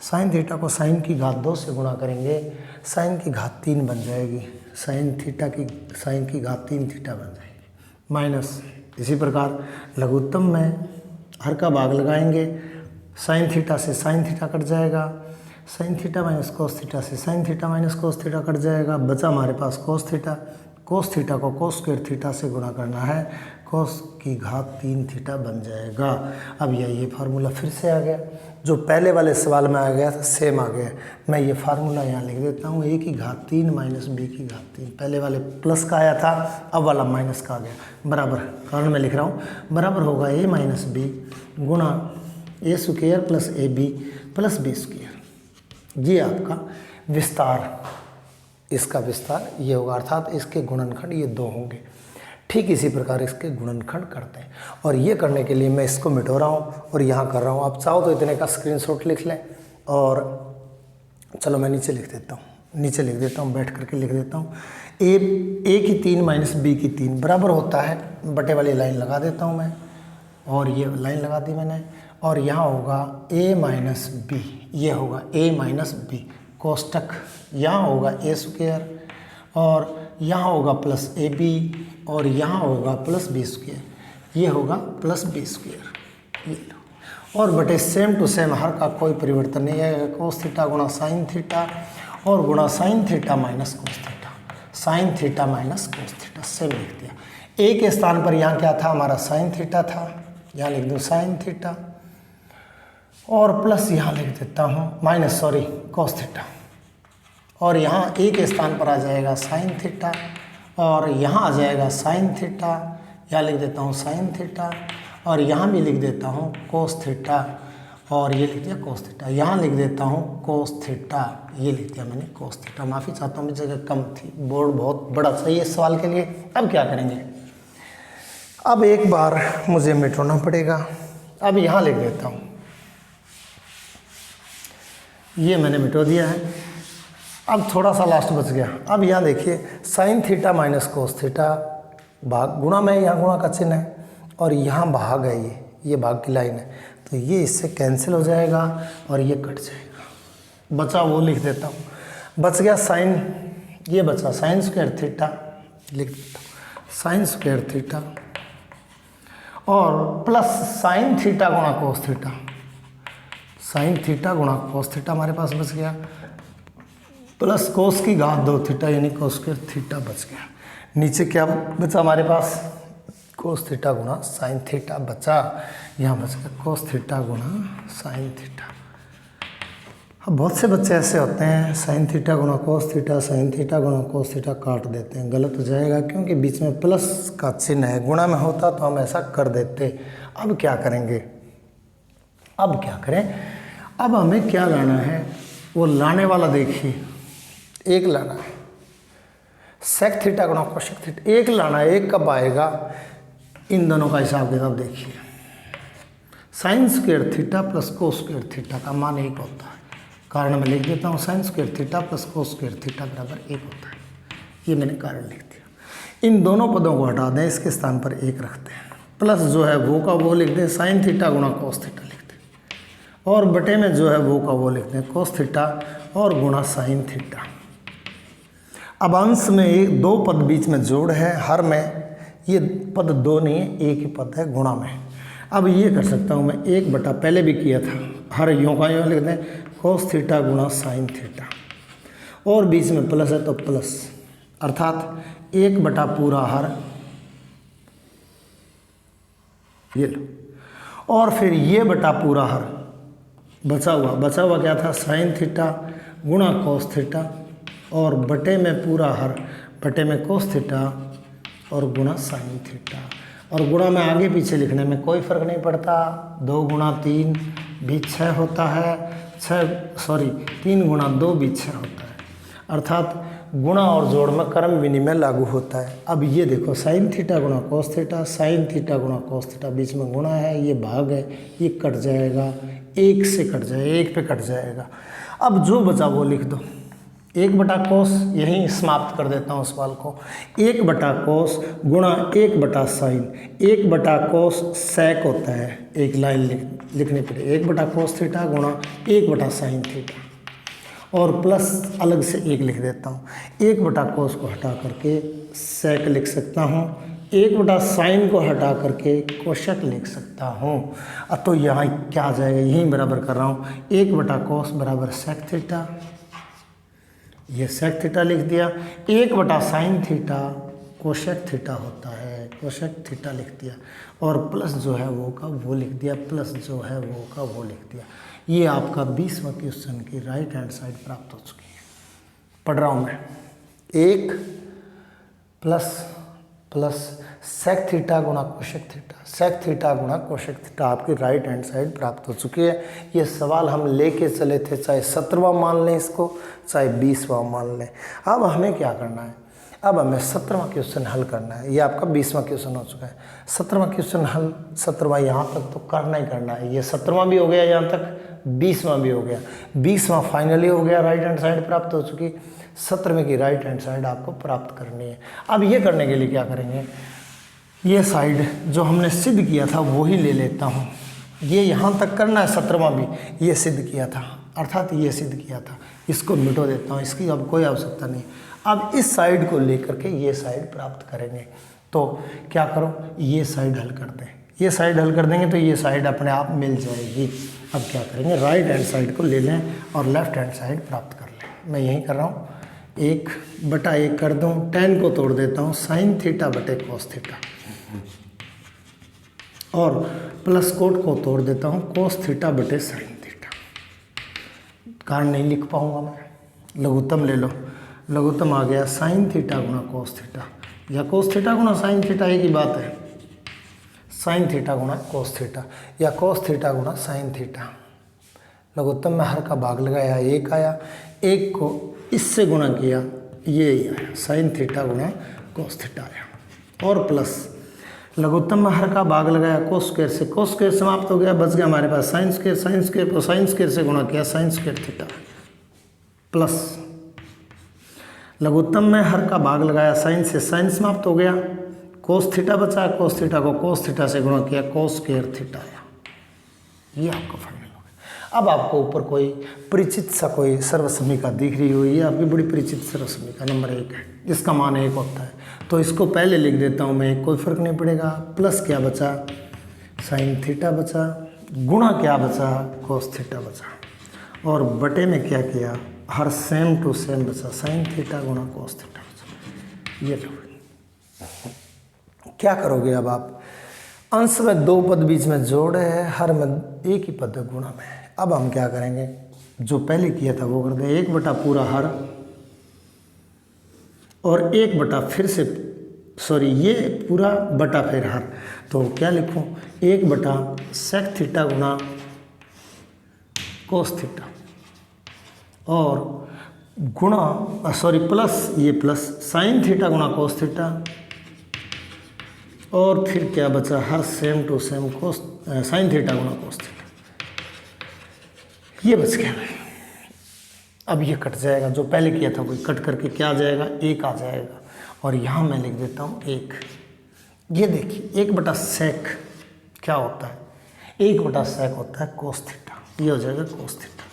साइन थीटा को साइन की घात 2 से गुणा करेंगे, साइन की घात 3 बन जाएगी, साइन की घात 3 थीटा बन जाएगी माइनस। इसी प्रकार लघुत्तम में हर का भाग लगाएंगे, साइन थीटा से साइन थीटा कट जाएगा, sine theta minus cos theta से sine theta minus cos theta cut जाएगा, बचा हमारे पास कोस थीटा। कोस थीटा को कोस स्क्वायर थीटा से गुणा करना है, कोस की घात 3 थीटा बन जाएगा। अब ये फार्मूला फिर से आ गया, जो पहले वाले सवाल में आ गया था सेम आ गया। मैं ये फार्मूला यहाँ लिख देता हूँ, a की घात 3 माइनस b की घात 3। पहले वाले प्लस का आया था, अब वाला माइनस का आ गया, बराबर, कारण मैं लिख रहा हूँ, बराबर होगा a माइनस बी गुणा a square plus A B plus B square. ये आपका विस्तार, इसका विस्तार ये होगा, अर्थात इसके गुणनखंड ये 2 होंगे। ठीक इसी प्रकार इसके गुणनखंड करते हैं, और ये करने के लिए मैं इसको मिटो रहा हूँ और यहाँ कर रहा हूँ। आप चाहो तो इतने का स्क्रीनशॉट लिख लें, और चलो मैं नीचे लिख देता हूँ, बैठ करके लिख देता हूँ। a की 3 माइनस b की 3 बराबर होता है, बटे वाली लाइन लगा देता हूँ मैं, और ये लाइन लगा दी मैंने, और यहाँ होगा a माइनस बी, ये होगा a माइनस बी कोष्टक, यहाँ होगा a स्क्वायर और यहाँ होगा प्लस ए बी और यहाँ होगा प्लस बी स्क्वायर, ये होगा प्लस बी स्क्वायर, ये लो। और बटे सेम टू सेम हर का कोई परिवर्तन नहीं है, कोस थीटा गुणा साइन थीटा और गुणा sine theta minus cos theta, sine theta minus cos theta, same लिख दिया। ए के स्थान पर यहाँ क्या था हमारा साइन थीटा था, यहाँ लिख दूँ साइन थीटा और प्लस यहाँ लिख देता हूँ माइनस सॉरी कोस थीटा, और यहाँ ए के स्थान पर आ जाएगा साइन थीटा और यहाँ आ जाएगा साइन थीटा, यहाँ लिख देता हूँ साइन थीटा और यहाँ भी लिख देता हूँ कोस थीटा और ये लिख दिया कोस थीटा, यहाँ लिख देता हूँ कोस थीटा, ये लिख दिया मैंने कोस थीटा। माफ़ी चाहता हूँ, मेरी जगह कम थी, बोर्ड बहुत बड़ा सही है इस सवाल के लिए। अब क्या करेंगे, अब एक बार मुझे मिटाना पड़ेगा, अब यहाँ लिख देता हूँ, ये मैंने मिटा दिया है। अब थोड़ा सा लास्ट बच गया, अब यहाँ देखिए sign theta minus cos theta भाग गुणा में यहाँ गुणा का चिन्ह है और यहाँ भाग है, ये भाग की लाइन है, तो ये इससे कैंसिल हो जाएगा और ये कट जाएगा, बचा वो लिख देता हूँ। बच गया साइन, ये बचा साइन स्क्वायर थीटा, लिख देता हूँ साइन स्क्वायर थीटा और प्लस साइन थीटा गुणा कोस थीटा, साइन थीटा गुणा कोस थीटा हमारे पास बच गया, प्लस कोस की घात 2 थीटा यानी कोस स्क्वायर थीटा बच गया। नीचे क्या बचा हमारे पास, कोस थीटा गुणा साइन थीटा बचा, यहाँ बच गया कोस थीटा गुणा साइन थीटा। अब बहुत से बच्चे ऐसे होते हैं साइन थीटा गुणा कोस थीटा, साइन थीटा गुणा कोस थीटा काट देते हैं, गलत हो जाएगा क्योंकि बीच में प्लस का चिन्ह है, गुणा में होता तो हम ऐसा कर देते। अब क्या करेंगे, अब क्या करें, अब हमें क्या लाना है, वो लाने वाला देखिए, एक लाना है सेक थीटा गुणा कोसेक थीटा, एक लाना है, एक कब आएगा, इन दोनों का हिसाब किताब देखिए। Sign square theta plus cos square theta का मान 1 होता है, कारण मैं लिख देता हूँ sign square theta plus cos square theta बराबर 1 होता है, ये मैंने कारण लिख दिया। इन दोनों पदों को हटा दें, इसके स्थान पर 1 रखते हैं, प्लस जो है वो का वो लिख दें साइन थीटा गुणा कोस थीटा लिख दें और बटे में जो है वो का वो लिख दें कोस थीटा और गुणा साइन थीटा। अब अंश में एक 2 पद बीच में जोड़ है, हर में ये पद 2 नहीं है, एक ही पद है गुणा में। अब ये कर सकता हूँ मैं 1 बटा, पहले भी किया था, हर यों का यों लिख दें कोस थीटा गुणा साइन थीटा और बीच में प्लस है तो प्लस, अर्थात 1 बटा पूरा हर, ये लो, और फिर ये बटा पूरा हर बचा हुआ क्या था साइन थीटा गुणा कोस थीटा और बटे में पूरा हर, बटे में कोस थीटा और गुणा साइन थीटा, और गुणा में आगे पीछे लिखने में कोई फ़र्क नहीं पड़ता, 2 गुणा 3 भी 6 होता है, 3 गुणा 2 भी 6 होता है, अर्थात गुणा और जोड़ में क्रम विनिमय लागू होता है। अब ये देखो साइन थीटा गुणा कोस थीटा, साइन थीटा गुणा कोस थीटा, बीच में गुणा है, ये भाग है, ये कट जाएगा, 1 से कट जाएगा, 1 पे कट जाएगा। अब जो बचा वो लिख दो, 1 बटा कोस, यहीं समाप्त कर देता हूँ सवाल को, 1 बटा कोस गुणा 1 बटा साइन, 1 बटा कोस सेक होता है, एक लाइन लिखनी पड़े, 1 बटा कोस थीटा गुणा 1 बटा साइन थीटा और प्लस अलग से 1 लिख देता हूँ, 1 बटा कोस को हटा करके सेक लिख सकता हूँ, 1 बटा साइन को हटा करके कोशक लिख सकता हूँ। अब तो यहाँ क्या आ जाएगा, यहीं बराबर कर रहा हूँ, 1 बटा कोस बराबर सेक थीटा, ये सेक थीटा लिख दिया, 1 बटा साइन थीटा कोशक थीटा होता है, कोशक थीटा लिख दिया और प्लस जो है वो का वो लिख दिया, प्लस जो है वो का वो लिख दिया। ये आपका 20वां क्वेश्चन की राइट हैंड साइड प्राप्त हो चुकी है। पढ़ रहा हूँ मैं, 1 प्लस सेक थीटा गुणा कोशक थीटा, सेक थीटा गुणा कोशक थीटा आपकी राइट हैंड साइड प्राप्त हो चुकी है। ये सवाल हम लेके चले थे, चाहे 17वां मान लें इसको, चाहे 20वां मान लें। अब हमें क्या करना है, अब हमें 17वां क्वेश्चन हल करना है। ये आपका 20वां क्वेश्चन हो चुका है, 17वां क्वेश्चन हल, 17वां यहाँ तक तो करना ही करना है। ये 17वां भी हो गया यहाँ तक, 20वां भी हो गया, 20वां फाइनली हो गया, राइट हैंड साइड प्राप्त हो चुकी। 17वें की राइट हैंड साइड आपको प्राप्त करनी है। अब ये करने के लिए क्या करेंगे, ये साइड जो हमने सिद्ध किया था वही ले लेता हूँ, ये यहाँ तक करना है 17वां भी, ये सिद्ध किया था, अर्थात ये सिद्ध किया था। इसको मिटो देता हूँ, इसकी अब कोई आवश्यकता नहीं। अब इस साइड को लेकर के ये साइड प्राप्त करेंगे। तो क्या करो, ये साइड हल कर दें, ये साइड हल कर देंगे तो ये साइड अपने आप मिल जाएगी। अब क्या करेंगे, राइट हैंड साइड को ले लें और लेफ्ट हैंड साइड प्राप्त कर लें। मैं यही कर रहा हूँ, 1/1 कर दूँ, tan को तोड़ देता हूँ sin थीटा बटे cos थीटा, और प्लस कोट को तोड़ देता हूँ cos थीटा बटे sin थीटा। कारण नहीं लिख पाऊँगा मैं, लघुत्तम ले लो, लघुत्तम आ गया sin थीटा गुणा cos थीटा, या cos थीटा गुणा sin थीटा एक ही बात है, sin थीटा गुणा cos थीटा या cos थीटा गुणा sin थीटा। लघुत्तम में हर का भाग लगाया, 1 आया, 1 को इससे गुणा किया, ये ही आया sin थीटा गुणा cos थीटा आया, और प्लस लघुत्तम में हर का भाग लगाया cos स्क्वायर से, cos स्क्वायर समाप्त हो गया, बच गया हमारे पास sin स्क्वायर को sin स्क्वायर से गुणा किया sin स्क्वायर थीटा, प्लस लघुत्तम में हर का भाग लगाया sin से, sin समाप्त हो गया, cos थीटा बचा, cos थीटा को cos थीटा से गुणा किया cos स्क्वायर थीटा आया। ये आपका फाइनल हो गया। अब आपको ऊपर कोई परिचित सा कोई सर्वसमीका दिख रही हुई है, आपकी बड़ी परिचित सर्वसमीका नंबर 1 है, इसका मान 1 होता है, तो इसको पहले लिख देता हूँ मैं, कोई फर्क नहीं पड़ेगा। प्लस क्या बचा, sin थीटा बचा, गुणा क्या बचा, cos थीटा बचा, और बटे में क्या किया, हर सेम टू सेम बचा, sin थीटा गुणा cos थीटा बचा। ये लो, क्या करोगे अब आप, अंश में 2 पद बीच में जोड़ है, हर में एक ही पद गुणा में है। अब हम क्या करेंगे, जो पहले किया था वो कर दें, 1 बटा पूरा हर और 1 बटा फिर से, सॉरी ये पूरा बटा फिर हर, तो क्या लिखूं, 1 बटा सेक थीटा गुणा cos थीटा, और गुणा सॉरी प्लस, ये प्लस sin थीटा गुणा cos थीटा, और फिर क्या बचा, हर same to same cos sin theta गुणा cos थीटा, ये बच गया। अब ये कट जाएगा, जो पहले किया था वही कट करके क्या आ जाएगा, 1 आ जाएगा, और यहाँ मैं लिख देता हूँ 1। ये देखिए 1 बटा सेक क्या होता है, 1 बटा सेक होता है cos थीटा, ये हो जाएगा cos थीटा,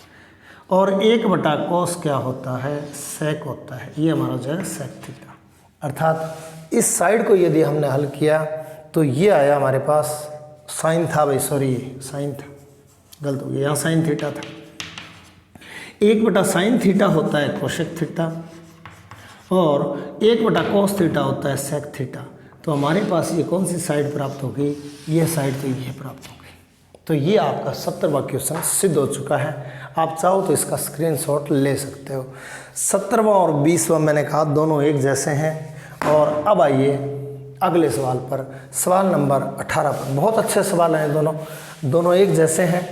और 1 बटा cos क्या होता है, सेक होता है, ये हमारा हो जाएगा सेक थीटा। अर्थात इस साइड को यदि हमने हल किया तो ये आया हमारे पास साइन था, भाई सॉरी साइन था, गलत हो गया, यहाँ साइन थीटा था। 1 बटा साइन थीटा होता है कोशेक थीटा, और 1 बटा कोस थीटा होता है सेक थीटा। तो हमारे पास ये कौन सी साइड प्राप्त होगी, ये साइड तो ये प्राप्त होगी। तो ये आपका 17वां क्वेश्चन सिद्ध हो चुका है। आप चाहो तो इसका स्क्रीनशॉट ले सकते हो। 17वां और 20वां मैंने कहा दोनों एक जैसे हैं। और अब आइए अगले सवाल पर, सवाल नंबर 18 पर। बहुत अच्छे सवाल हैं दोनों एक जैसे हैं।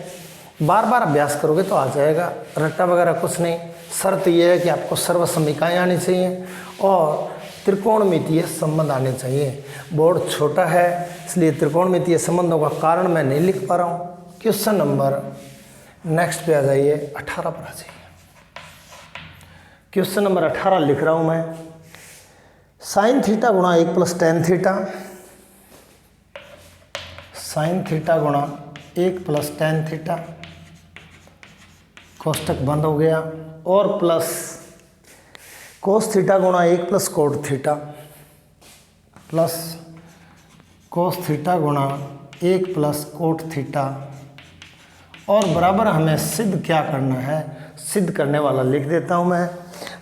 बार बार अभ्यास करोगे तो आ जाएगा, रट्टा वगैरह कुछ नहीं। शर्त यह है कि आपको सर्वसमीकाएँ आनी चाहिए और त्रिकोणमितीय संबंध आने चाहिए। बोर्ड छोटा है इसलिए त्रिकोणमितीय संबंधों का कारण मैं नहीं लिख पा रहा हूँ। क्वेश्चन नंबर नेक्स्ट पे आ जाइए, 18 पर आ जाइए। क्वेश्चन नंबर 18 लिख रहा हूँ मैं। साइन थीटा गुणा 1 plus tan theta, sine theta गुणा 1 प्लस टेन थीटा, कोष्टक बंद हो गया, और प्लस कोस थीटा गुणा 1 plus cot theta, plus cos theta गुणा 1 प्लस कोट थीटा, और बराबर हमें सिद्ध क्या करना है, सिद्ध करने वाला लिख देता हूँ मैं।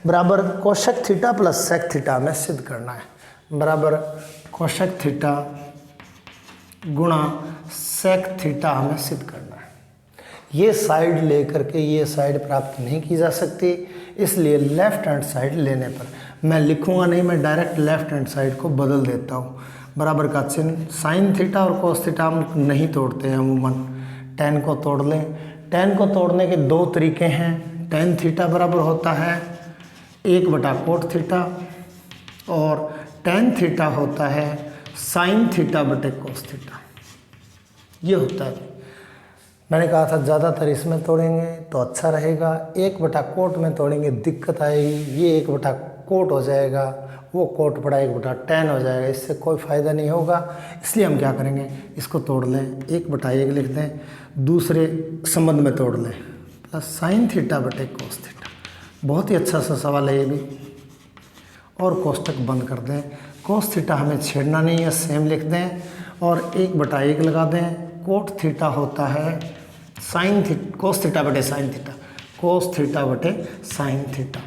बराबर कोशक थीटा प्लस सेक थीटा हमें सिद्ध करना है। बराबर कोशक थीटा गुणा सेक थीटा हमें सिद्ध करना है। ये साइड लेकर के ये साइड प्राप्त नहीं की जा सकती, इसलिए लेफ्ट हैंड साइड लेने पर मैं लिखूंगा नहीं, मैं डायरेक्ट लेफ्ट हैंड साइड को बदल देता हूँ। बराबर का चिन्ह, साइन थीटा और कोस थीटा हम नहीं तोड़ते हैं अमूमन, टेन को तोड़ लें। टेन को तोड़ने के दो तरीके हैं। टेन थीटा बराबर होता है 1 बटा कोट थीटा, और टेन थीटा होता है साइन थीटा बटे कोस थीटा। ये होता है। मैंने कहा था ज़्यादातर इसमें तोड़ेंगे तो अच्छा रहेगा। 1 बटा कोट में तोड़ेंगे दिक्कत आएगी। ये 1 बटा कोट हो जाएगा, वो कोट पड़ा 1/tan हो जाएगा, इससे कोई फ़ायदा नहीं होगा। इसलिए हम क्या करेंगे, इसको तोड़ लें, 1/1 लिख दें, दूसरे संबंध में तोड़ लें, प्लस sin थीटा बटे cos थीटा। बहुत ही अच्छा सा सवाल है ये भी। और कोष्टक बंद कर दें, cos थीटा हमें छेड़ना नहीं है, सेम लिख दें और 1/1 लगा दें। कोट थीटा होता है cos थीटा बटे sin थीटा, cos थीटा बटे sin थीटा।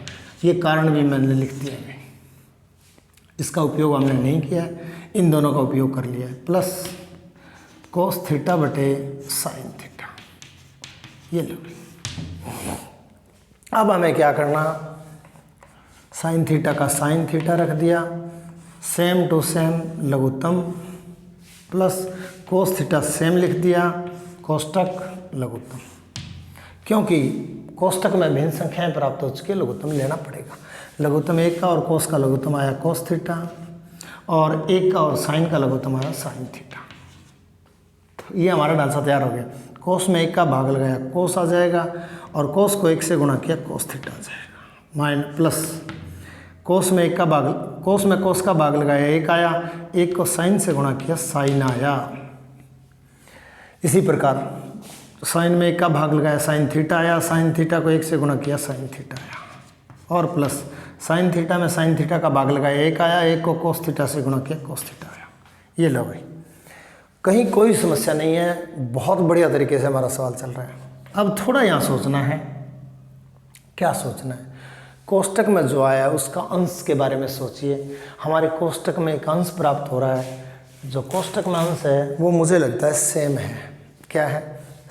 ये कारण भी मैंने लिख दिया है, इसका उपयोग हमने नहीं किया है, इन दोनों का उपयोग कर लिया है। प्लस cos थीटा बटे sin थीटा, ये लो। अब हमें क्या करना, sin थीटा का sin थीटा रख दिया, सेम टू सेम लघुत्तम, प्लस cos थीटा सेम लिख दिया, कोष्टक लघुत्तम। क्योंकि कोष्टक में भिन्न संख्याएं प्राप्त हो चुकी, लघुत्तम लेना पड़ेगा। लघुत्तम 1 का और cos का लघुत्तम आया cos थीटा, और 1 का और sin का लघुत्तम आया sin थीटा। तो ये हमारा ढांचा तैयार हो गया। cos में 1 का भाग लगाया cos आ जाएगा, और cos को 1 से गुणा किया cos थीटा आ जाएगा, माइन प्लस cos में 1 का भाग, cos में cos का भाग लगाया 1 आया, 1 को sin से गुणा किया sin आया। इसी प्रकार sin में 1 का भाग लगाया sin थीटा आया, sin थीटा को 1 से गुणा किया sin थीटा आया, और प्लस sin थीटा में sin थीटा का भाग लगाया 1 आया, 1 को cos थीटा से गुणा किया cos थीटा आया। ये लो भाई, कहीं कोई समस्या नहीं है, बहुत बढ़िया तरीके से हमारा सवाल चल रहा है। अब थोड़ा यहाँ सोचना है, क्या सोचना है, कोष्टक में जो आया उसका अंश के बारे में सोचिए। हमारे कोष्टक में एक अंश प्राप्त हो रहा है, जो कोष्टक में अंश है वो मुझे लगता है सेम है। क्या है,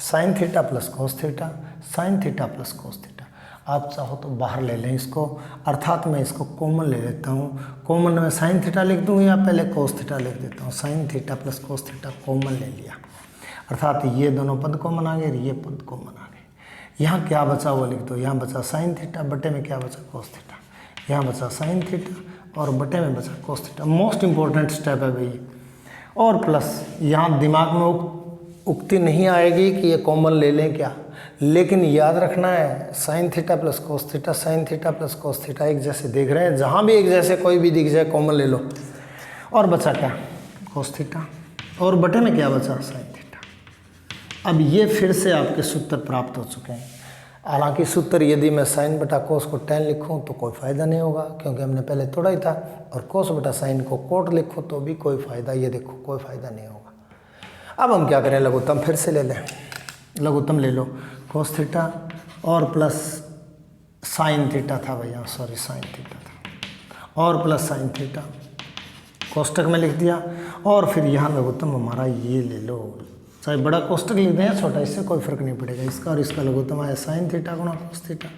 sin theta plus cos theta, sin theta plus cos theta. आप चाहो तो बाहर ले लें इसको, अर्थात मैं इसको कॉमन ले लेता हूँ। कॉमन में sin थीटा लिख दूँ या पहले cos थीटा लिख देता हूँ। sin theta plus cos theta common ले लिया, अर्थात ये दोनों पद कॉमन आ गए, ये पद कॉमन आ गए। यहाँ क्या बचा वो लिख दो, यहाँ बचा sin थीटा, बटे में क्या बचा cos थीटा, यहाँ बचा sin थीटा और बटे में बचा cos theta. Most important step है भाई। और प्लस यहाँ दिमाग में उक्ति नहीं आएगी कि ये कॉमन ले लें क्या, लेकिन याद रखना है sin theta plus cos theta, sin theta plus cos theta एक जैसे देख रहे हैं, जहाँ भी एक जैसे कोई भी दिख जाए कॉमन ले लो। और बचा क्या, cos थीटा, और बटे में क्या बचा sin थीटा। अब ये फिर से आपके सूत्र प्राप्त हो चुके हैं। हालांकि सूत्र यदि मैं sin बटा cos को tan लिखूं तो कोई फ़ायदा नहीं होगा, क्योंकि हमने पहले तोड़ा ही था, और cos बटा sin को कोट लिखूं तो भी कोई फ़ायदा, ये देखो कोई फ़ायदा नहीं होगा। अब हम क्या करें, लघुत्तम फिर से ले लें, लघुत्तम ले लो, cos थीटा और प्लस sin थीटा था भैया, सॉरी sin थीटा था, और प्लस sin थीटा कोष्टक में लिख दिया, और फिर यहाँ लघुत्तम हमारा ये ले लो, चाहे बड़ा कोष्टक लिख दें या छोटा, इससे कोई फर्क नहीं पड़ेगा। इसका और इसका लघुत्तम आया sin थीटा गुणा cos थीटा,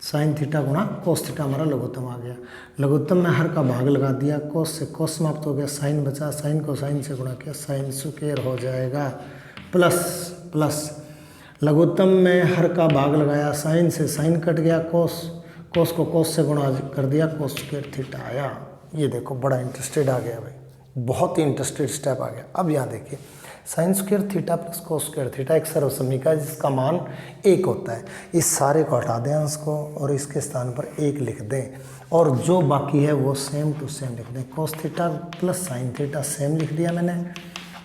sin थीटा गुणा cos थीटा हमारा लघुत्तम आ गया। लघुत्तम में हर का भाग लगा दिया, cos से cos समाप्त हो गया, sin बचा, sin को sin से गुणा किया, sin स्क्वायर हो जाएगा, प्लस लघुत्तम में हर का भाग लगाया, sin से sin कट गया, cos को cos से गुणा कर दिया, cos स्क्वायर थीटा आया। ये देखो बड़ा इंटरेस्टेड आ गया भाई, बहुत ही इंटरेस्टेड स्टेप आ गया। अब यहाँ देखिए, sin square theta plus cos square theta एक सर्वसमीका है जिसका मान 1 होता है। इस सारे को हटा दें अंश को, और इसके स्थान पर 1 लिख दें, और जो बाकी है वो सेम टू सेम लिख दें। cos theta plus sin theta same लिख दिया मैंने,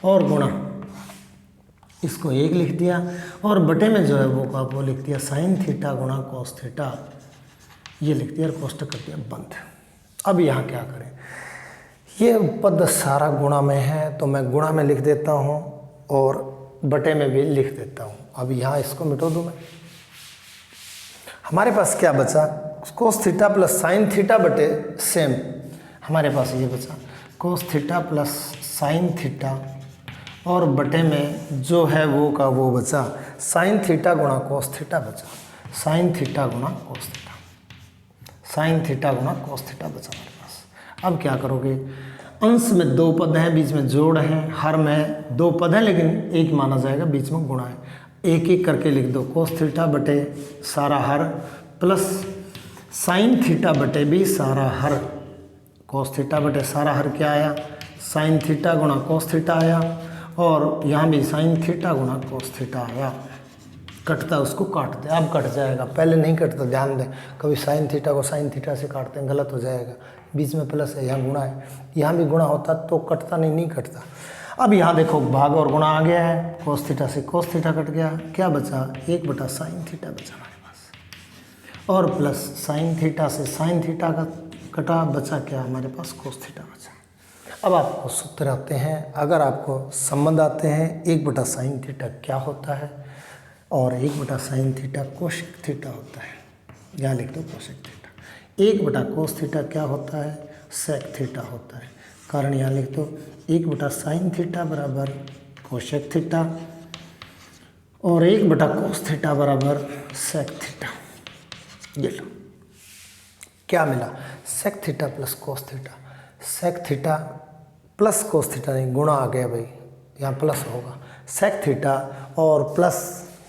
और गुणा इसको 1 लिख दिया, और बटे में जो है वो लिख दिया sin थीटा गुणा cos थीटा, ये लिख दिया और कोष्टक कर दिया बंद। अब यहाँ क्या करें, ये पद सारा गुणा में है तो मैं गुणा में लिख देता हूँ और बटे में भी लिख देता हूँ। अब यहाँ इसको मिटो दूँ मैं, हमारे पास क्या बचा, cos theta plus sin theta बटे सेम, हमारे पास ये बचा cos theta plus sin theta, और बटे में जो है वो का वो बचा sin थीटा गुणा cos थीटा बचा, sin थीटा गुणा cos थीटा, sin थीटा गुणा cos थीटा बचा हमारे पास। अब क्या करोगे, अंश में 2 पद हैं, बीच में जोड़ है, हर में 2 पद हैं लेकिन एक माना जाएगा, बीच में गुणा है, एक एक करके लिख दो। cos थीटा बटे सारा हर प्लस sin थीटा बटे भी सारा हर, cos थीटा बटे सारा हर क्या आया, sin थीटा गुणा cos थीटा आया, और यहाँ भी sin थीटा गुणा cos थीटा आया। कटता है उसको काट दे, अब कट जाएगा, पहले नहीं कटता, ध्यान दें। कभी साइन थीटा को साइन थीटा से काटते हैं, गलत हो जाएगा, बीच में प्लस है, यहाँ गुणा है, यहाँ भी गुणा होता तो कटता नहीं कटता। अब यहाँ देखो भाग और गुणा आ गया है, कोस थीटा से कोस थीटा कट गया, क्या बचा 1 साइन थीटा बचा हमारे पास, और प्लस साइन थीटा से साइन थीटा का कटा, बचा क्या हमारे पास कोस थीटा बचा। अब आपको सूत्र आते हैं, अगर आपको संबंध आते हैं 1 साइन थीटा क्या होता है और 1 साइन थीटा कोसेक थीटा होता है, यहाँ लिख दो कोसेक थीटा। 1 कोस थीटा क्या होता है, सेक थीटा होता है, कारण यहाँ लिख दो 1 साइन थीटा बराबर कोसेक थीटा और 1 कोस थीटा बराबर सेक थीटा। ये लो क्या मिला, sec theta plus cos theta, sec theta plus cos theta नहीं, गुणा आ गया भाई, यहाँ प्लस होगा, सेक थीटा और प्लस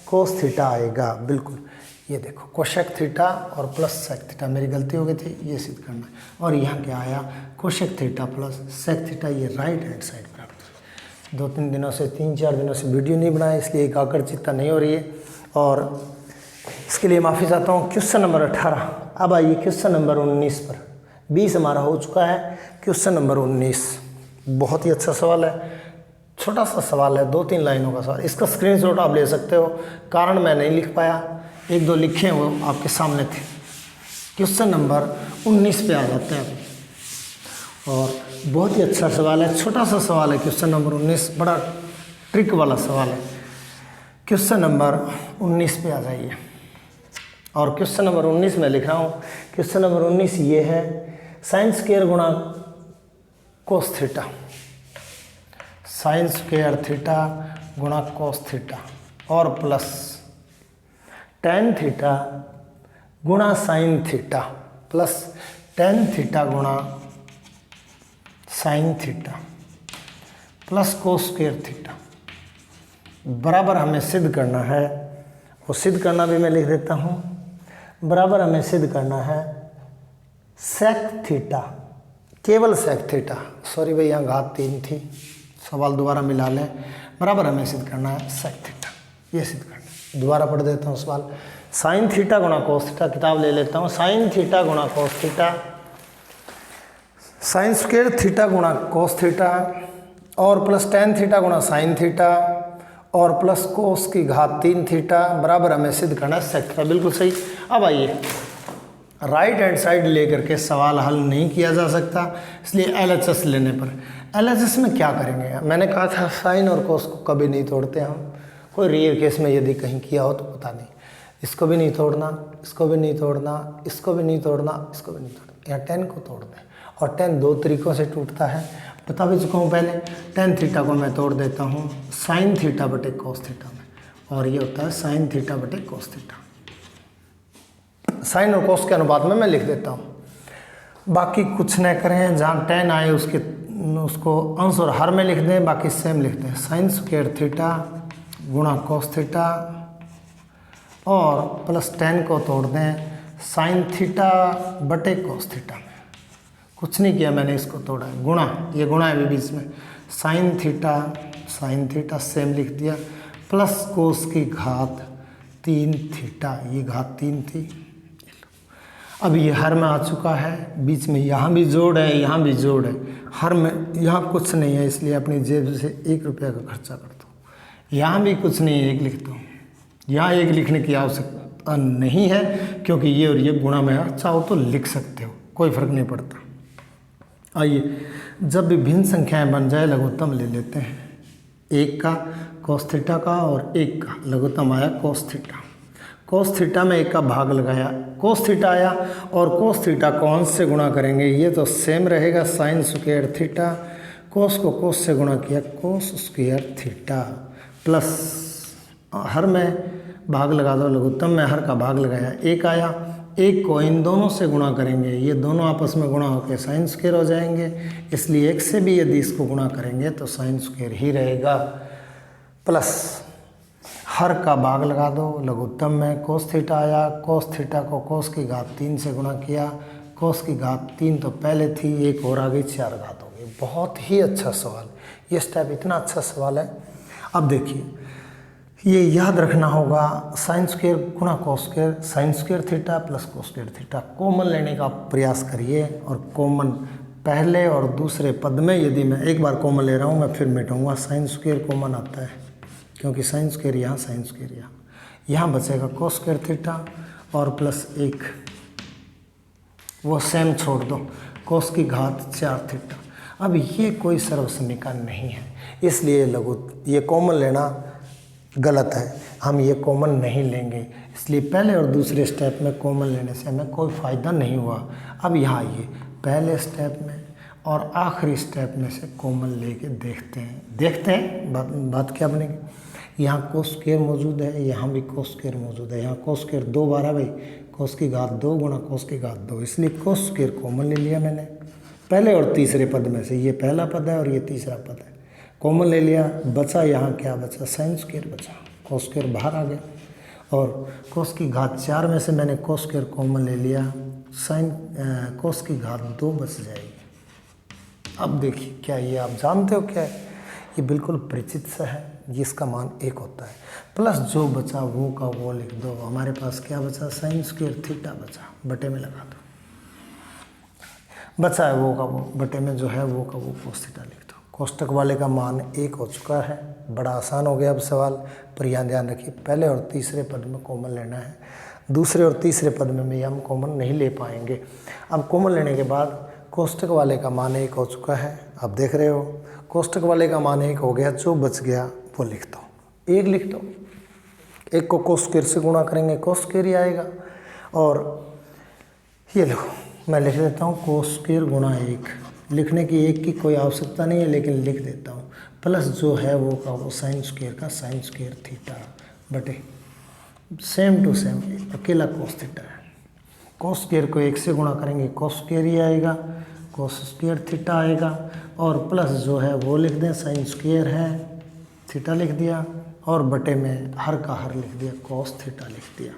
कोस थीटा आएगा, बिल्कुल ये देखो कोसेक थीटा और प्लस सेक थीटा, मेरी गलती हो गई थी, ये सिद्ध करना है। और यहाँ क्या आया, cosec theta plus sec theta, ये राइट हैंड साइड प्राप्त। 2-3 दिनों से 3-4 दिनों से वीडियो नहीं बनाया, इसलिए एकाग्रचित्ता नहीं हो रही है और इसके लिए माफ़ी चाहता हूँ। क्वेश्चन नंबर 18, अब आइए क्वेश्चन नंबर 19 पर। 20 हमारा हो चुका है, क्वेश्चन नंबर 19 बहुत ही अच्छा सवाल है, छोटा सा सवाल है, 2-3 लाइनों का सवाल। इसका स्क्रीनशॉट आप ले सकते हो, कारण मैं नहीं लिख पाया, 1-2 लिखे वो आपके सामने थे। क्वेश्चन नंबर 19 पे आ जाते हैं अभी, और बहुत ही अच्छा सवाल है, छोटा सा सवाल है क्वेश्चन नंबर 19, बड़ा ट्रिक वाला सवाल है। क्वेश्चन नंबर 19 पे आ जाइए, और क्वेश्चन नंबर 19 में लिख रहा हूँ। क्वेश्चन नंबर 19 ये है, साइन स्क्वायर गुणा cos theta, sine square theta गुणा कोस थीटा और प्लस टेन थीटा गुणा sine theta plus tan theta गुणा sine theta plus cos square theta बराबर हमें सिद्ध करना है, वो सिद्ध करना भी मैं लिख देता हूँ, बराबर हमें सिद्ध करना है सेक थीटा, केवल सेक थीटा, सॉरी भाई यहाँ घात 3 थी, सवाल दोबारा मिला लें, बराबर हमें सिद्ध करना है सेक थीटा, ये सिद्ध करना है। दोबारा पढ़ देता हूँ सवाल, साइन थीटा गुणा कोस थीटा, किताब ले लेता हूँ, साइन थीटा गुणा cos theta, sine square theta गुणा कोस थीटा और प्लस टेन थीटा गुणा साइन थीटा और प्लस कोस की घात 3 थीटा बराबर हमें सिद्ध करना है सेक थीटा। बिल्कुल सही। अब आइए, राइट हैंड साइड लेकर के सवाल हल नहीं किया जा सकता, इसलिए LHS लेने पर, LHS में क्या करेंगे, मैंने कहा था साइन और कोस को कभी नहीं तोड़ते हम, कोई रेयर केस में यदि कहीं किया हो तो पता नहीं, इसको भी नहीं तोड़ना, इसको भी नहीं तोड़ना, इसको भी नहीं तोड़ना, इसको भी नहीं तोड़ना, यहाँ 10 को तोड़ दें, और 10 2 तरीक़ों से टूटता है, बता भी चुका हूँ पहले। टेन थीटा को मैं तोड़ देता हूँ साइन थीटा बटे कोस थीटा में, और ये होता है साइन थीटा बटे कोस थीटा, साइन और कोस के अनुपात में मैं लिख देता हूँ। बाकी कुछ न करें, जहाँ 10 आए उसको अंश और हर में लिख दें, बाकी सेम लिख दें, साइन स्क्वायर थीटा गुणा कोस थीटा और प्लस 10 को तोड़ दें साइन थीटा बटे कोस थीटा में, कुछ नहीं किया मैंने, इसको तोड़ा है, गुणा, ये गुणा है भी बीच में, साइन थीटा सेम लिख दिया प्लस कोस की घात 3 थीटा, ये घात 3 थी। अब ये हर में आ चुका है, बीच में यहाँ भी जोड़ है, यहाँ भी जोड़ है, हर में यहाँ कुछ नहीं है, इसलिए अपनी जेब से 1 रुपया का खर्चा कर दो, यहाँ भी कुछ नहीं है, 1 लिख दो, यहाँ 1 लिखने की आवश्यकता नहीं है, क्योंकि ये और ये गुणा में है, चाहो तो लिख सकते हो, कोई फर्क नहीं पड़ता। आइए, जब भी भिन्न संख्याएं बन जाए लघुत्तम ले लेते हैं, 1 का कोस थीटा का और 1 का, लघुत्तम आया कोस थीटा, कोस थीटा में 1 का भाग लगाया, कोस थीटा आया, और कोस थीटा को अंश से गुणा करेंगे, ये तो सेम रहेगा, साइन स्क्वायर थीटा, कोस को कोस से गुणा किया, कोस स्क्वायर थीटा प्लस हर में भाग लगा दो, लघुत्तम में हर का भाग लगाया, 1 आया, 1 को इन दोनों से गुणा करेंगे, ये दोनों आपस में गुणा होकर साइन स्क्वायर हो जाएंगे, इसलिए 1 से भी यदि इसको गुणा करेंगे तो साइन स्क्वायर ही रहेगा, प्लस हर का भाग लगा दो, लघुत्तम में कोस थीटा आया, कोस थीटा को कोस की घात 3 से गुणा किया, कोस की घात 3 तो पहले थी, 1 और आ गई, 4 घात हो गई। बहुत ही अच्छा सवाल, ये स्टेप इतना अच्छा सवाल है। अब देखिए, ये याद रखना होगा, साइन स्क्वायर गुणा cos square, sign square theta plus cos square theta. Common लेने का प्रयास करिए और कॉमन पहले और दूसरे पद में, यदि मैं एक बार कॉमन ले रहा हूँ मैं फिर मिटाऊंगा, साइन स्क्वायर कॉमन आता है क्योंकि साइन स्क्वायर यहाँ, साइन स्क्वायर यहाँ बचेगा कॉस स्क्वायर थीटा और प्लस 1, वो सेम छोड़ दो, कॉस की घात 4 थीटा। अब ये कोई सर्वसमीकरण नहीं है, इसलिए लघु ये कॉमन लेना गलत है, हम ये कॉमन नहीं लेंगे। इसलिए पहले और दूसरे स्टेप में कॉमन लेने से हमें कोई फ़ायदा नहीं हुआ। अब यहाँ आइए, पहले स्टेप में और आखिरी स्टेप में से कॉमन लेके देखते हैं बात क्या बनेगी। यहाँ कोस स्क्वायर मौजूद है, यहाँ भी कोस स्क्वायर मौजूद है, यहाँ कोस स्क्वायर 2 बार है भाई, कोस की घात 2 गुणा कोस की घात 2, इसलिए कोस स्क्वायर कॉमन ले लिया मैंने पहले और तीसरे पद में से। ये पहला पद है और ये तीसरा पद है, कॉमन ले लिया। बचा यहाँ क्या बचा, साइन स्क्वायर बचा, कोस स्क्वायर बाहर आ गया और कोस की घात 4 में से मैंने कोस स्क्वायर कॉमन ले लिया, साइन कोस की घात 2 बच जाएगी। अब देखिए क्या ये आप जानते हो क्या है, ये बिल्कुल परिचित सा है, जिसका मान 1 होता है, प्लस जो बचा वो का वो लिख दो। हमारे पास क्या बचा, साइन स्क्वायर थीटा बचा, बटे में लगा दो, बचा है वो का वो, बटे में जो है वो का वो कोस थीटा लिख दो। कोष्टक वाले का मान 1 हो चुका है, बड़ा आसान हो गया अब सवाल। पर यहाँ ध्यान रखिए, पहले और तीसरे पद में कॉमन लेना है, दूसरे और तीसरे पद में भी हम कॉमन नहीं ले पाएंगे। अब कॉमन लेने के बाद कोष्टक वाले का मान 1 हो चुका है, आप देख रहे हो कोष्टक वाले का मान 1 हो गया, जो बच गया वो लिख दो, 1 लिख दो। 1 को कोस स्क्वायर से गुणा करेंगे कोस स्क्वायर ही आएगा, और ये लिखो, मैं लिख देता हूँ कोस स्क्वायर गुणा 1, लिखने की 1 की कोई आवश्यकता नहीं है लेकिन लिख देता हूँ, प्लस जो है वो का वो साइन स्क्वायर का साइन स्क्वायर थीटा बटे सेम टू सेम अकेला कोस थीटा है। कोस स्क्वायर को 1 से गुणा करेंगे कोस स्क्वायर ही आएगा, कोस स्क्वायर थीटा आएगा, और प्लस जो है वो लिख दें, साइन स्क्वायर है, थीटा लिख दिया, और बटे में हर का हर लिख दिया, कोस थीटा लिख दिया।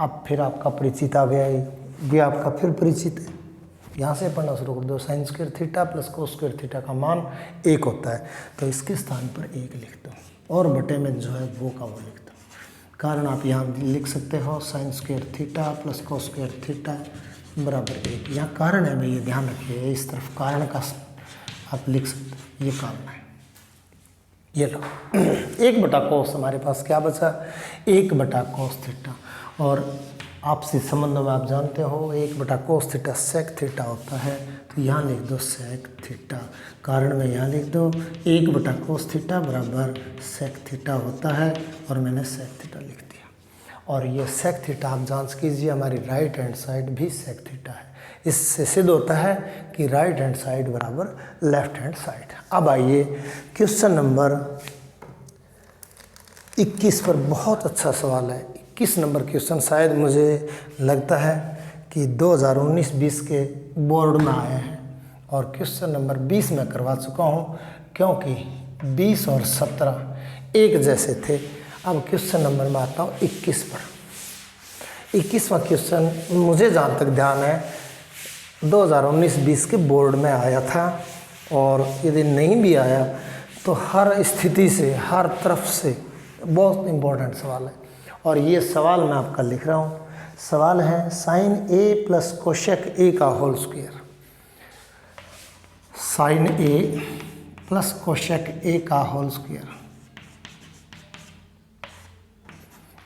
अब फिर आपका परिचित आ गया, ये आपका फिर परिचित है, यहाँ से पढ़ना शुरू कर दो। Sign square theta plus cos square theta का मान 1 होता है, तो इसके स्थान पर 1 लिख दो, और बटे में जो है वो का वो लिख दो। कारण आप यहाँ लिख सकते हो, sign square theta plus cos square theta बराबर 1। यहाँ कारण है भैया, ध्यान रखिए, इस तरफ कारण का आप लिख सकते, ये कारण है। ये लो 1 बटा कोस, हमारे पास क्या बचा, 1 बटा कोस थीटा, और आपसी संबंधों में आप जानते हो 1 बटा कोस थीटा सेक थीटा होता है, तो यहाँ लिख दो सेक थीटा। कारण में यहाँ लिख दो 1 बटा कोस थीटा बराबर सेक थीटा होता है, और मैंने सेक थीटा लिख दिया। और ये सेक थीटा आप जांच कीजिए, हमारी राइट हैंड साइड भी सेक थीटा है। इससे सिद्ध होता है कि राइट हैंड साइड बराबर लेफ्ट हैंड साइड। अब आइए क्वेश्चन नंबर 21 पर, बहुत अच्छा सवाल है। 21 नंबर क्वेश्चन शायद मुझे लगता है कि 2019-20 के बोर्ड में आया है, और क्वेश्चन नंबर 20 में करवा चुका हूँ, क्योंकि 20 और 17 एक जैसे थे। अब क्वेश्चन नंबर में आता हूँ 21 पर। 21वां क्वेश्चन मुझे जहाँ तक ध्यान है 2019-20 के बोर्ड में आया था, और यदि नहीं भी आया तो हर स्थिति से, हर तरफ से बहुत इम्पोर्टेंट सवाल है। और ये सवाल मैं आपका लिख रहा हूँ, सवाल है साइन ए प्लस कोशेक ए का होल स्क्वायर। साइन ए प्लस कोशेक ए का होल स्क्वायर,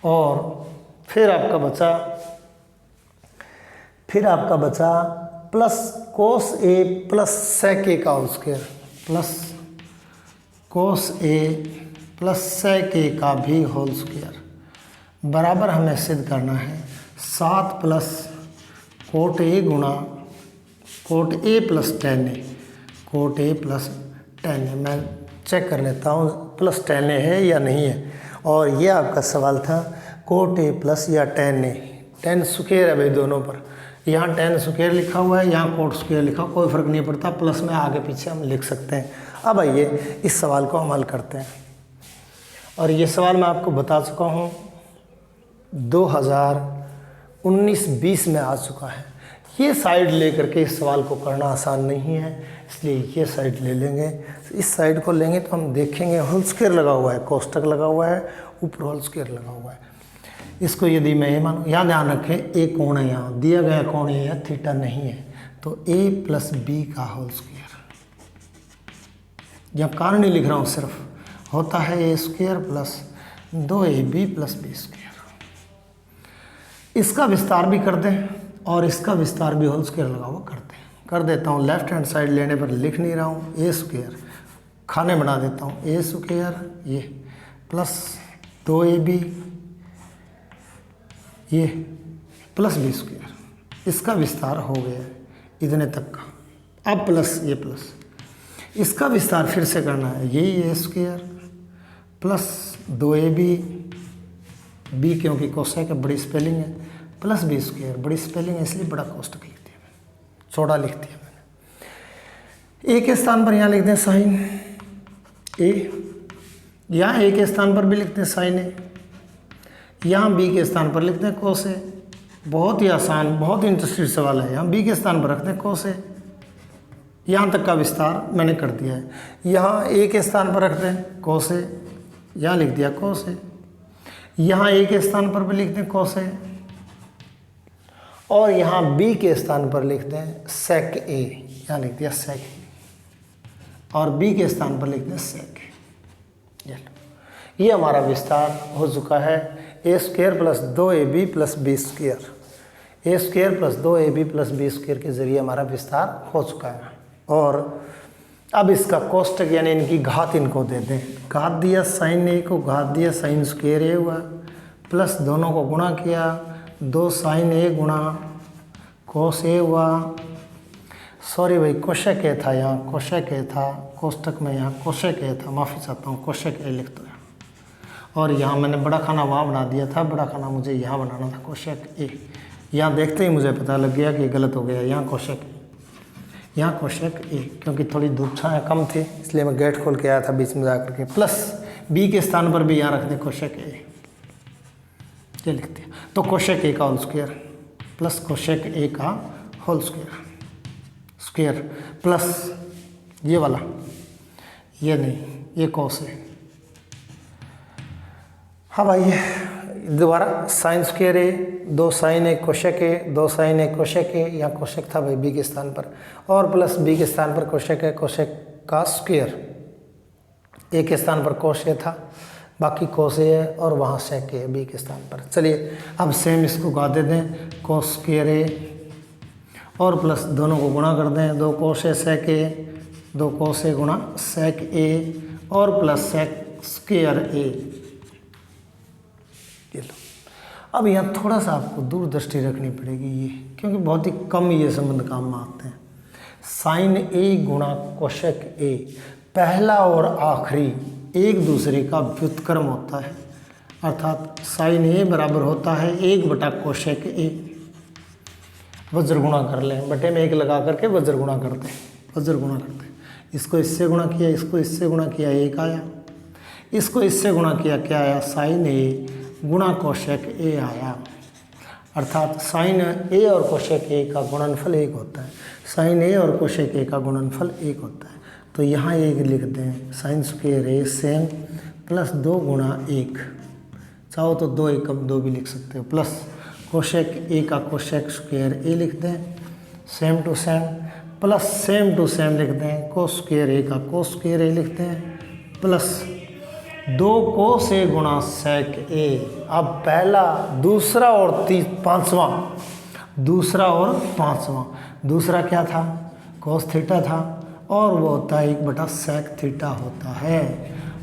और फिर आपका बचा प्लस कोस ए प्लस सेक ए का होल स्क्वायर, प्लस कोस ए प्लस सेक ए का भी होल स्क्वायर बराबर हमें सिद्ध करना है 7 प्लस कोट ए गुणा cot A plus tan A, cot A plus tan A. मैं चेक कर लेता हूँ प्लस टेन ए है या नहीं है। और ये आपका सवाल था कोट ए प्लस या टेन ए, टेन स्क्वायर है भाई दोनों पर, यहाँ टेन स्क्वायर लिखा हुआ है, यहाँ कोट स्क्वायर लिखा, कोई फ़र्क नहीं पड़ता, प्लस में आगे पीछे हम लिख सकते हैं। अब आइए इस सवाल को हम हल करते हैं, और ये सवाल मैं आपको बता चुका हूँ 2019-20 में आ चुका है। ये साइड लेकर के इस सवाल को करना आसान नहीं है, इसलिए ये साइड ले लेंगे। इस साइड को लेंगे तो हम देखेंगे होल स्क्वायर लगा हुआ है, कोष्टक लगा हुआ है, ऊपर होल स्क्वायर लगा हुआ है। इसको यदि मैं ये मानूँ, यहाँ ध्यान रखें एक कोण है, यहाँ दिया गया कोण यह थीटा नहीं है, तो a प्लस बी का होल स्क्वायर, जब कारण नहीं लिख रहा हूँ सिर्फ, होता है a square plus 2ab plus B square. इसका विस्तार भी कर दें और इसका विस्तार भी होल स्क्वायर लगा हुआ कर देता हूँ। लेफ्ट हैंड साइड लेने पर लिख नहीं रहा हूँ, ए स्क्वायर खाने बना देता हूँ, ए स्क्वायर ये प्लस 2ab ये प्लस बी स्क्वायर, इसका विस्तार हो गया है इतने तक का। अब प्लस ये प्लस, इसका विस्तार फिर से करना है, यही ए स्क्वायर प्लस 2ab बी क्योंकि कोसेक है, बड़ी स्पेलिंग है, प्लस बी स्क्वायर बड़ी स्पेलिंग है इसलिए बड़ा कोष्टक लिख दिया मैंने, छोटा लिख दिया मैंने। ए के स्थान पर यहाँ लिख दें साइन ए, यहाँ ए के स्थान पर भी लिखते हैं साइन ए, यहाँ बी के स्थान पर लिखते हैं कोस ए। बहुत ही आसान, बहुत ही इंटरेस्टिंग सवाल है। यहाँ बी के स्थान पर रखते हैं कोस ए, यहाँ तक का विस्तार मैंने कर दिया है। यहाँ ए के स्थान पर रखते हैं कोस ए, यहाँ लिख दिया कोस ए, यहाँ ए के स्थान पर भी लिखते हैं कोस ए, और यहाँ बी के स्थान पर लिखते हैं सेक ए, यहाँ लिख दिया सेक ए, और बी के स्थान पर लिखते हैं सेक ए। ये हमारा विस्तार हो चुका है, A square plus 2ab plus B square, A square plus 2ab plus B square के जरिए हमारा विस्तार हो चुका है। और अब इसका कोष्टक यानी इनकी घात इनको दे दें। घात दिया साइन ए को, घात दिया साइन स्क्वायर ए हुआ, प्लस दोनों को गुणा किया, 2 साइन ए गुणा कोस ए हुआ, सॉरी भाई कोशेक ए था, यहाँ कोशेक ए था, कोष्टक में यहाँ कोशेक ए था, माफ़ी चाहता हूँ, कोशेक ए लिख दो। और यहाँ मैंने बड़ा खाना वहाँ बना दिया था, बड़ा खाना मुझे यहाँ बनाना था, कोशेक ए। यहाँ देखते ही मुझे पता लग गया कि गलत हो गया, यहाँ कोशेक, यहाँ कोशेक ए, क्योंकि थोड़ी धूप छाया कम थी इसलिए मैं गेट खोल के आया था बीच में जा करके। प्लस बी के स्थान पर भी यहाँ रख दें कोशेक ए, ये लिख दिया। तो कोशेक ए का होल स्क्वायर प्लस कोशेक ए का होल स्क्वायर प्लस ये वाला, ये नहीं, ये कोस है। हाँ भाई दोबारा साइन स्क्वायर ए, 2 साइन ए कोशेक ए, 2 साइन ए कोशेक ए, यहाँ कोशेक था भाई बी के स्थान पर, और प्लस बी के स्थान पर कोशेक है, कोशेक का स्क्वायर, ए के स्थान पर कोश ए था, बाकी कोस ए है, और वहाँ सेक ए बी के स्थान पर। चलिए अब सेम इसको गा दे दें, कोस स्क्वायर ए और प्लस दोनों को गुणा कर दें, 2 कोस ए सेक ए, 2 कोस ए गुणा सेक ए, और प्लस सेक स्क्वायर ए। ये लो, अब यहाँ थोड़ा सा आपको दूरदृष्टि रखनी पड़ेगी ये, क्योंकि बहुत ही कम ये संबंध काम में आते हैं। साइन ए गुणा कोशेक ए, पहला और आखिरी एक दूसरे का व्युत्क्रम होता है, अर्थात साइन ए बराबर होता है 1 बटा कोशेक ए। वज्र गुणा कर लें, बटे में 1 लगा करके वज्र गुणा करते हैं, वज्र गुणा करते हैं। इसको इससे गुणा किया, इसको इससे गुणा किया, 1 आया, इसको इससे गुणा किया, क्या आया, साइन ए गुणा कोशेक ए आया। अर्थात साइन ए और कोशेक ए का गुणनफल 1 होता है, साइन ए और कोशेक ए का गुणनफल 1 होता है। तो यहाँ 1 लिख दें, साइन स्क्वायर ए सेम प्लस 2 गुणा 1, चाहो तो 2 1 2 भी लिख सकते हो, प्लस कोशेक ए का कोशेक स्क्वायर ए लिख दें same to same, plus same to same लिख दें, कोस स्क्वायर ए का कोस स्क्वायर ए लिख दें, प्लस 2 कोस ए गुणा सेक ए। अब पहला, दूसरा और पांचवा, दूसरा और पांचवा, दूसरा क्या था, कोस थीटा था, और वो होता है 1 बटा सेक थीटा होता है।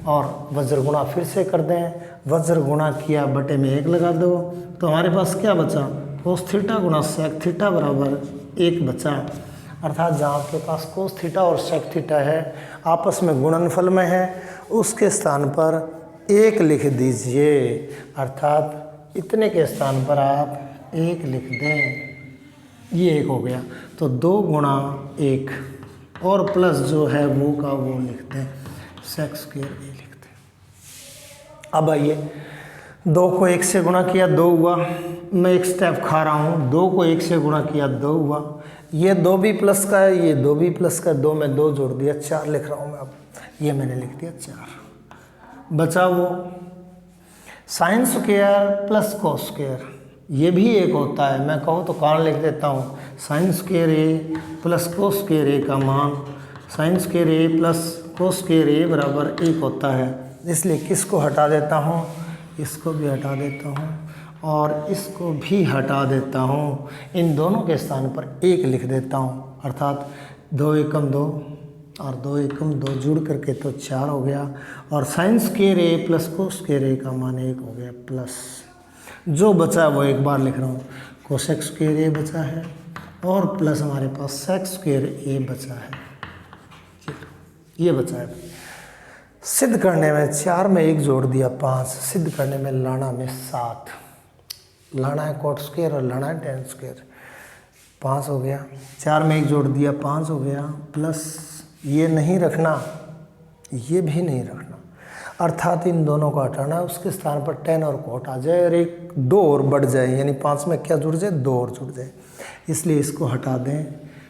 और वज्र गुणा फिर से कर दें, वज्र गुणा किया, बटे में 1 लगा दो, तो हमारे पास क्या बचा, कोस थीटा गुणा सेक थीटा बराबर 1 बचा। अर्थात जहाँ आपके पास कोस थीटा और सेक थीटा है आपस में गुणनफल में है, उसके स्थान पर 1 लिख दीजिए, अर्थात इतने के स्थान पर आप 1 लिख दें, ये 1 हो गया। तो 2 गुणा 1 और प्लस जो है वो का वो लिख दें, सेक स्क्वायर ए लिख दें। अब आइए 2 को 1 से गुणा किया 2 हुआ, मैं एक स्टेप खा रहा हूँ, 2 को 1 से गुणा किया 2 हुआ, ये 2 भी प्लस का है, ये 2 भी प्लस का, 2 में 2 जोड़ दिया 4 लिख रहा हूँ मैं अब, ये मैंने लिख दिया 4। बचा वो sine square plus cos square, ये भी एक होता है, मैं कहूँ तो कारण लिख देता हूँ, साइन स्क्वायर ए प्लस कोस स्क्वायर ए का मान साइन स्क्वायर ए प्लस कोस स्क्वायर ए बराबर 1 होता है, इसलिए किसको हटा देता हूँ, इसको भी हटा देता हूँ और इसको भी हटा देता हूँ, इन दोनों के स्थान पर 1 लिख देता हूँ, अर्थात 2 एकम 2 और 2 एकम 2 जुड़ करके तो 4 हो गया, और साइन स्क्वायर ए प्लस कोस स्क्वायर ए का मान 1 हो गया, प्लस जो बचा वो एक बार लिख रहा हूँ, कोसेक स्क्वायर ए बचा है और प्लस हमारे पास सेक स्क्वायर ए बचा है, ये बचा है। सिद्ध करने में 4 में 1 जोड़ दिया 5, सिद्ध करने में लाना में 7, लाना है कोट स्क्वायर और लाना है टेन स्क्वायर, 5 हो गया, 4 में 1 जोड़ दिया 5 हो गया, प्लस ये नहीं रखना, ये भी नहीं रखना, अर्थात इन दोनों को हटाना है, उसके स्थान पर 10 और कोट आ जाए और एक 2 और बढ़ जाए, यानी 5 में क्या जुड़ जाए, 2 और जुड़ जाए, इसलिए इसको हटा दें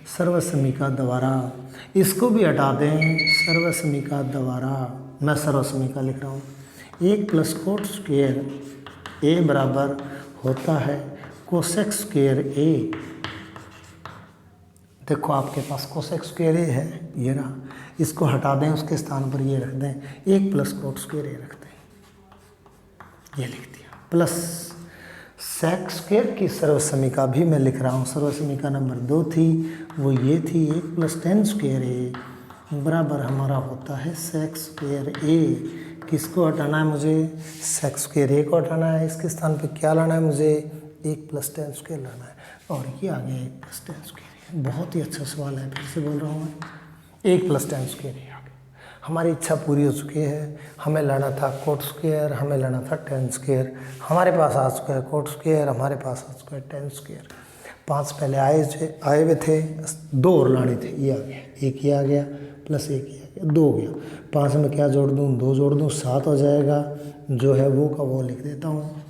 सर्वसमीका द्वारा, इसको भी हटा दें सर्वसमीका द्वारा, मैं सर्वसमीका लिख रहा हूँ, 1 प्लस कोट स्क्वायर ए बराबर होता है कोसेक स्क्वायर ए, देखो आपके पास कोसेक स्क्वायर ए है, ये रहा, इसको हटा दें, उसके स्थान पर ये रख दें, 1 प्लस कोट स्क्वायर ए रख दें, ये लिख दिया, प्लस सेक स्क्वायर की सर्वसमीका भी मैं लिख रहा हूँ, सर्वसमीका नंबर 2 थी, वो ये थी 1 प्लस टेन स्क्वायर ए बराबर हमारा होता है सेक स्क्वायर ए, किसको हटाना है मुझे, सेक स्क्वायर ए को हटाना है, इसके स्थान पे क्या लाना है मुझे, 1 प्लस टेन स्क्वायर लाना है, और ये आ गया 1 प्लस टेन स्क्वायर, बहुत ही अच्छा सवाल है, फिर से बोल रहा हूँ मैं, 1 प्लस टेन स्क्वायर ए आ गया, हमारी इच्छा पूरी हो चुकी है, हमें लाना था कोट स्क्वायर, हमें लाना था टेन स्क्वायर, हमारे पास आ चुका है कोट स्क्वायर, हमारे पास आ चुका है टेन स्क्वायर, 5 पहले आए हुए थे, 2 और लाने थे, ये आ गया, 1 ये आ गया प्लस 1 ये आ गया, 2 हो गया, 5 में क्या जोड़ दूँ, 2 जोड़ दूँ, 7 हो जाएगा, जो है वो का वो लिख देता हूँ,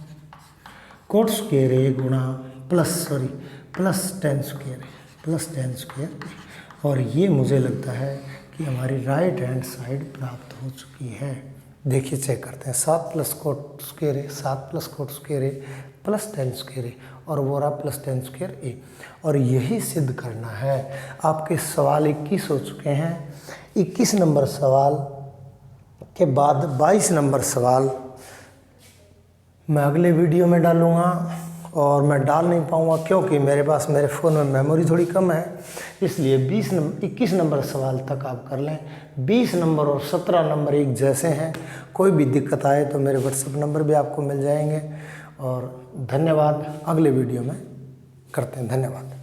कोट स्क्वायर ए गुणा प्लस टेन स्क्वायर ए प्लस टेन स्क्वायर, और ये मुझे लगता है कि हमारी राइट हैंड साइड प्राप्त हो चुकी है। देखिए चेक करते हैं, 7 प्लस कोट स्क्वायर ए, 7 प्लस कोट स्क्वायर ए प्लस टेन स्क्वायर ए, और वो रहा प्लस टेन स्क्वायर ए, और यही सिद्ध करना है। आपके सवाल 21 हो चुके हैं, 21 नंबर सवाल के बाद 22 नंबर सवाल मैं अगले वीडियो में डालूँगा, और मैं डाल नहीं पाऊँगा क्योंकि मेरे फ़ोन में मेमोरी थोड़ी कम है, इसलिए 21 नंबर सवाल तक आप कर लें। 20 नंबर और 17 नंबर एक जैसे हैं, कोई भी दिक्कत आए तो मेरे व्हाट्सएप नंबर भी आपको मिल जाएंगे। और धन्यवाद, अगले वीडियो में करते हैं, धन्यवाद।